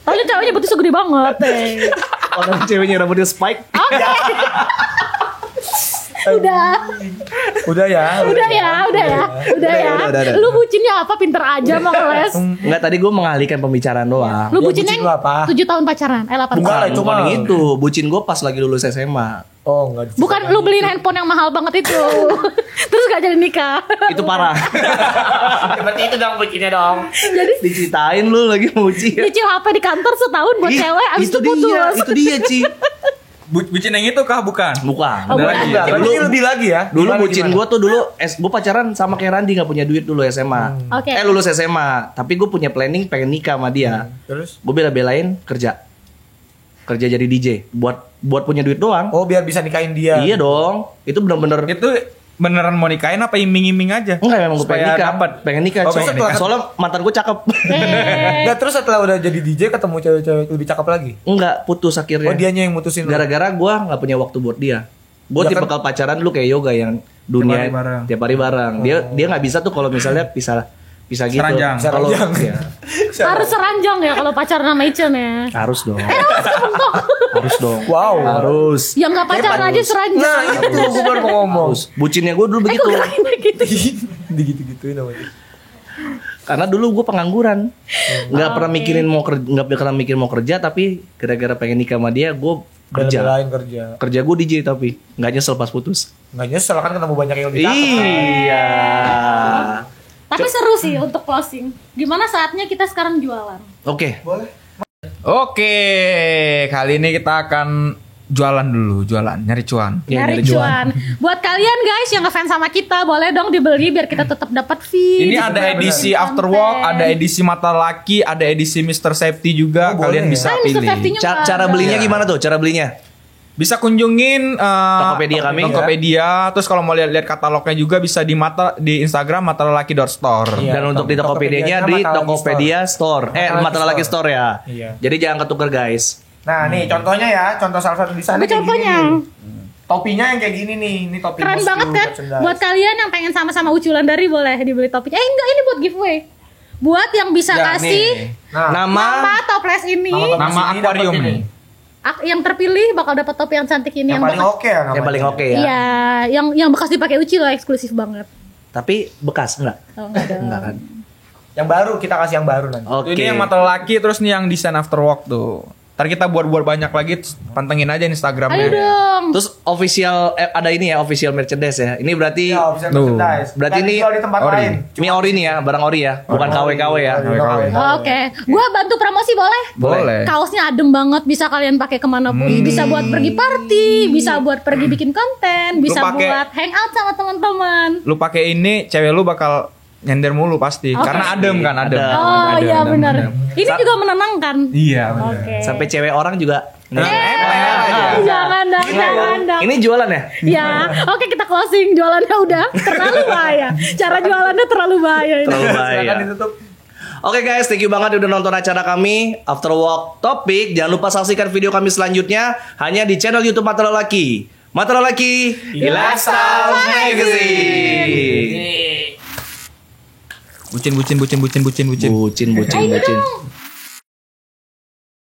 Taunya ceweknya betul segede banget. Orang ceweknya rambutnya spike. Udah Udah ya. Udah. Lu bucinnya apa? Pinter aja mau ngeles. Enggak, tadi gue mengalihkan pembicaraan doang. Lu Ya, bucinnya bucin lu apa? 7 tahun pacaran. 8 Enggak lah, tahun. itu Bukan mah. yang itu, bucin gue pas lagi lulus SMA. Oh enggak. Bukan lu beliin handphone yang mahal banget itu. Terus gak jadi nikah. Itu parah. Seperti itu dong bucinnya dong. Jadi Diceritain lu lagi bucin. nyicil HP di kantor setahun buat Ih, cewek abis itu putus. Itu dia, Ci. Bucin yang itu kah bukan? Bukan. Oh, bukan. Enggak, berarti ini lebih lagi ya. Dulu Gimana, bucin gimana? gue tuh gue pacaran sama kayak Randi, gak punya duit dulu SMA. Oke. Lulus SMA, tapi gue punya planning pengen nikah sama dia. Terus? Gue bela-belain kerja jadi DJ buat punya duit doang. Oh biar bisa nikahin dia. Iya dong, itu bener-bener Itu beneran mau nikahin apa iming-iming aja? enggak, memang gue pengen Supaya nikah. dapat. Pengen nikah. Oh, pengen nikah. Soalnya mantan gue cakep. Nggak, terus setelah udah jadi DJ ketemu cewek-cewek lebih cakep lagi. Enggak, putus akhirnya. Oh dianya yang mutusin lu. Gara-gara gue nggak punya waktu buat dia. Gue Ya tipe kan- pacaran dulu kayak yoga yang dunia hari bareng. tiap hari bareng. Dia nggak bisa tuh kalau misalnya bisa gitu. Seranjang. Kalau Seranjang. ya, Harus seranjang ya kalau pacaran sama Icen ya. harus dong. Harus dong. Wow. Harus. Yang gak pacaran aja seranjang. Nah itu gue baru mau ngomong. Harus. Bucinnya gue dulu begitu. Gitu. Digitu-gituin namanya. Karena dulu gue pengangguran, nggak pernah mikirin nggak pernah mikir mau kerja, tapi gara-gara pengen nikah sama dia, gue kerja. Bela-belain kerja. Kerja gue DJ tapi nggak nyesel pas putus. Nggak nyesel kan ketemu banyak yang lebih cakep. Iya. Tapi seru sih untuk closing. Gimana saatnya kita sekarang jualan? Oke. Oke, kali ini kita akan jualan dulu, Ya, nyari cuan. Nyari nyari cuan. Buat kalian guys yang ngefans sama kita, boleh dong dibeli biar kita tetap dapat fee. Ini ada edisi After Work, ada edisi Mata Laki, ada edisi Mr. Safety juga. Oh, Kalian boleh. bisa Kan Mr. pilih. Safety-nya nggak Cara ada. belinya gimana tuh? Cara belinya? Bisa kunjungin Tokopedia kami. Tokopedia. Terus kalau mau lihat katalognya juga bisa di Instagram matalaki.store. Iya. Dan untuk di Tokopedia-nya Tokopedia-nya di Mata Laki Tokopedia Store. Mata Laki Mata Laki Store ya. Iya. Jadi jangan ketukar guys. Nah nih contohnya ya, contoh salah satu di sana Tapi kayak gini contohnya. nih. Topinya yang kayak gini nih, ini topi Keren bosku, banget kan? merchandise. Buat kalian yang pengen sama-sama uculan dari boleh dibeli topinya. Enggak, ini buat giveaway. Buat yang bisa Ya, kasih nih. Nah, nama toples ini, Nama Ini akuarium dapat nih. yang terpilih bakal dapat topi yang cantik ini yang paling bekas, oke ya namanya. Yang paling oke ya. Iya, yang bekas dipakai Uci loh, eksklusif banget. Tapi bekas enggak? Oh, enggak dong. Enggak kan? Yang baru kita kasih yang baru nanti. Oke. Ini yang mata laki terus nih yang desain after work tuh. Ntar kita buat banyak lagi, pantengin aja Ayo Instagramnya. dong. Terus official ada ini ya, official merchandise ya. Ini berarti Ya, bisa Tuh. merchandise. Berarti Nggak ini dijual di tempat ori. lain. ini ori nih ya, barang ori ya, bukan KW-KW ya. Oke, gua bantu promosi boleh? Boleh. Kaosnya adem banget, bisa kalian pakai kemanapun. Bisa buat pergi party, bisa buat pergi bikin konten, bisa pakai- buat hangout sama teman-teman. Lu pakai ini, cewek lu bakal nyender mulu pasti. Oke. Karena adem kan, adem. Adem. Oh Adem, iya adem, benar. adem. Ini juga menenangkan. Iya benar. Oke. Sampai cewek orang juga. Jangan dong, jangan dong. Ini jualan ya? Ya, oke kita closing. Jualannya udah terlalu bahaya. Cara jualannya terlalu bahaya ini. Terlalu bahaya. Silakan ditutup. Oke guys, thank you banget udah nonton acara kami After Work Topik. Jangan lupa saksikan video kami selanjutnya hanya di channel YouTube Mata Lelaki. Mata Lelaki, Lifestyle Magazine. Bucin. Bucin.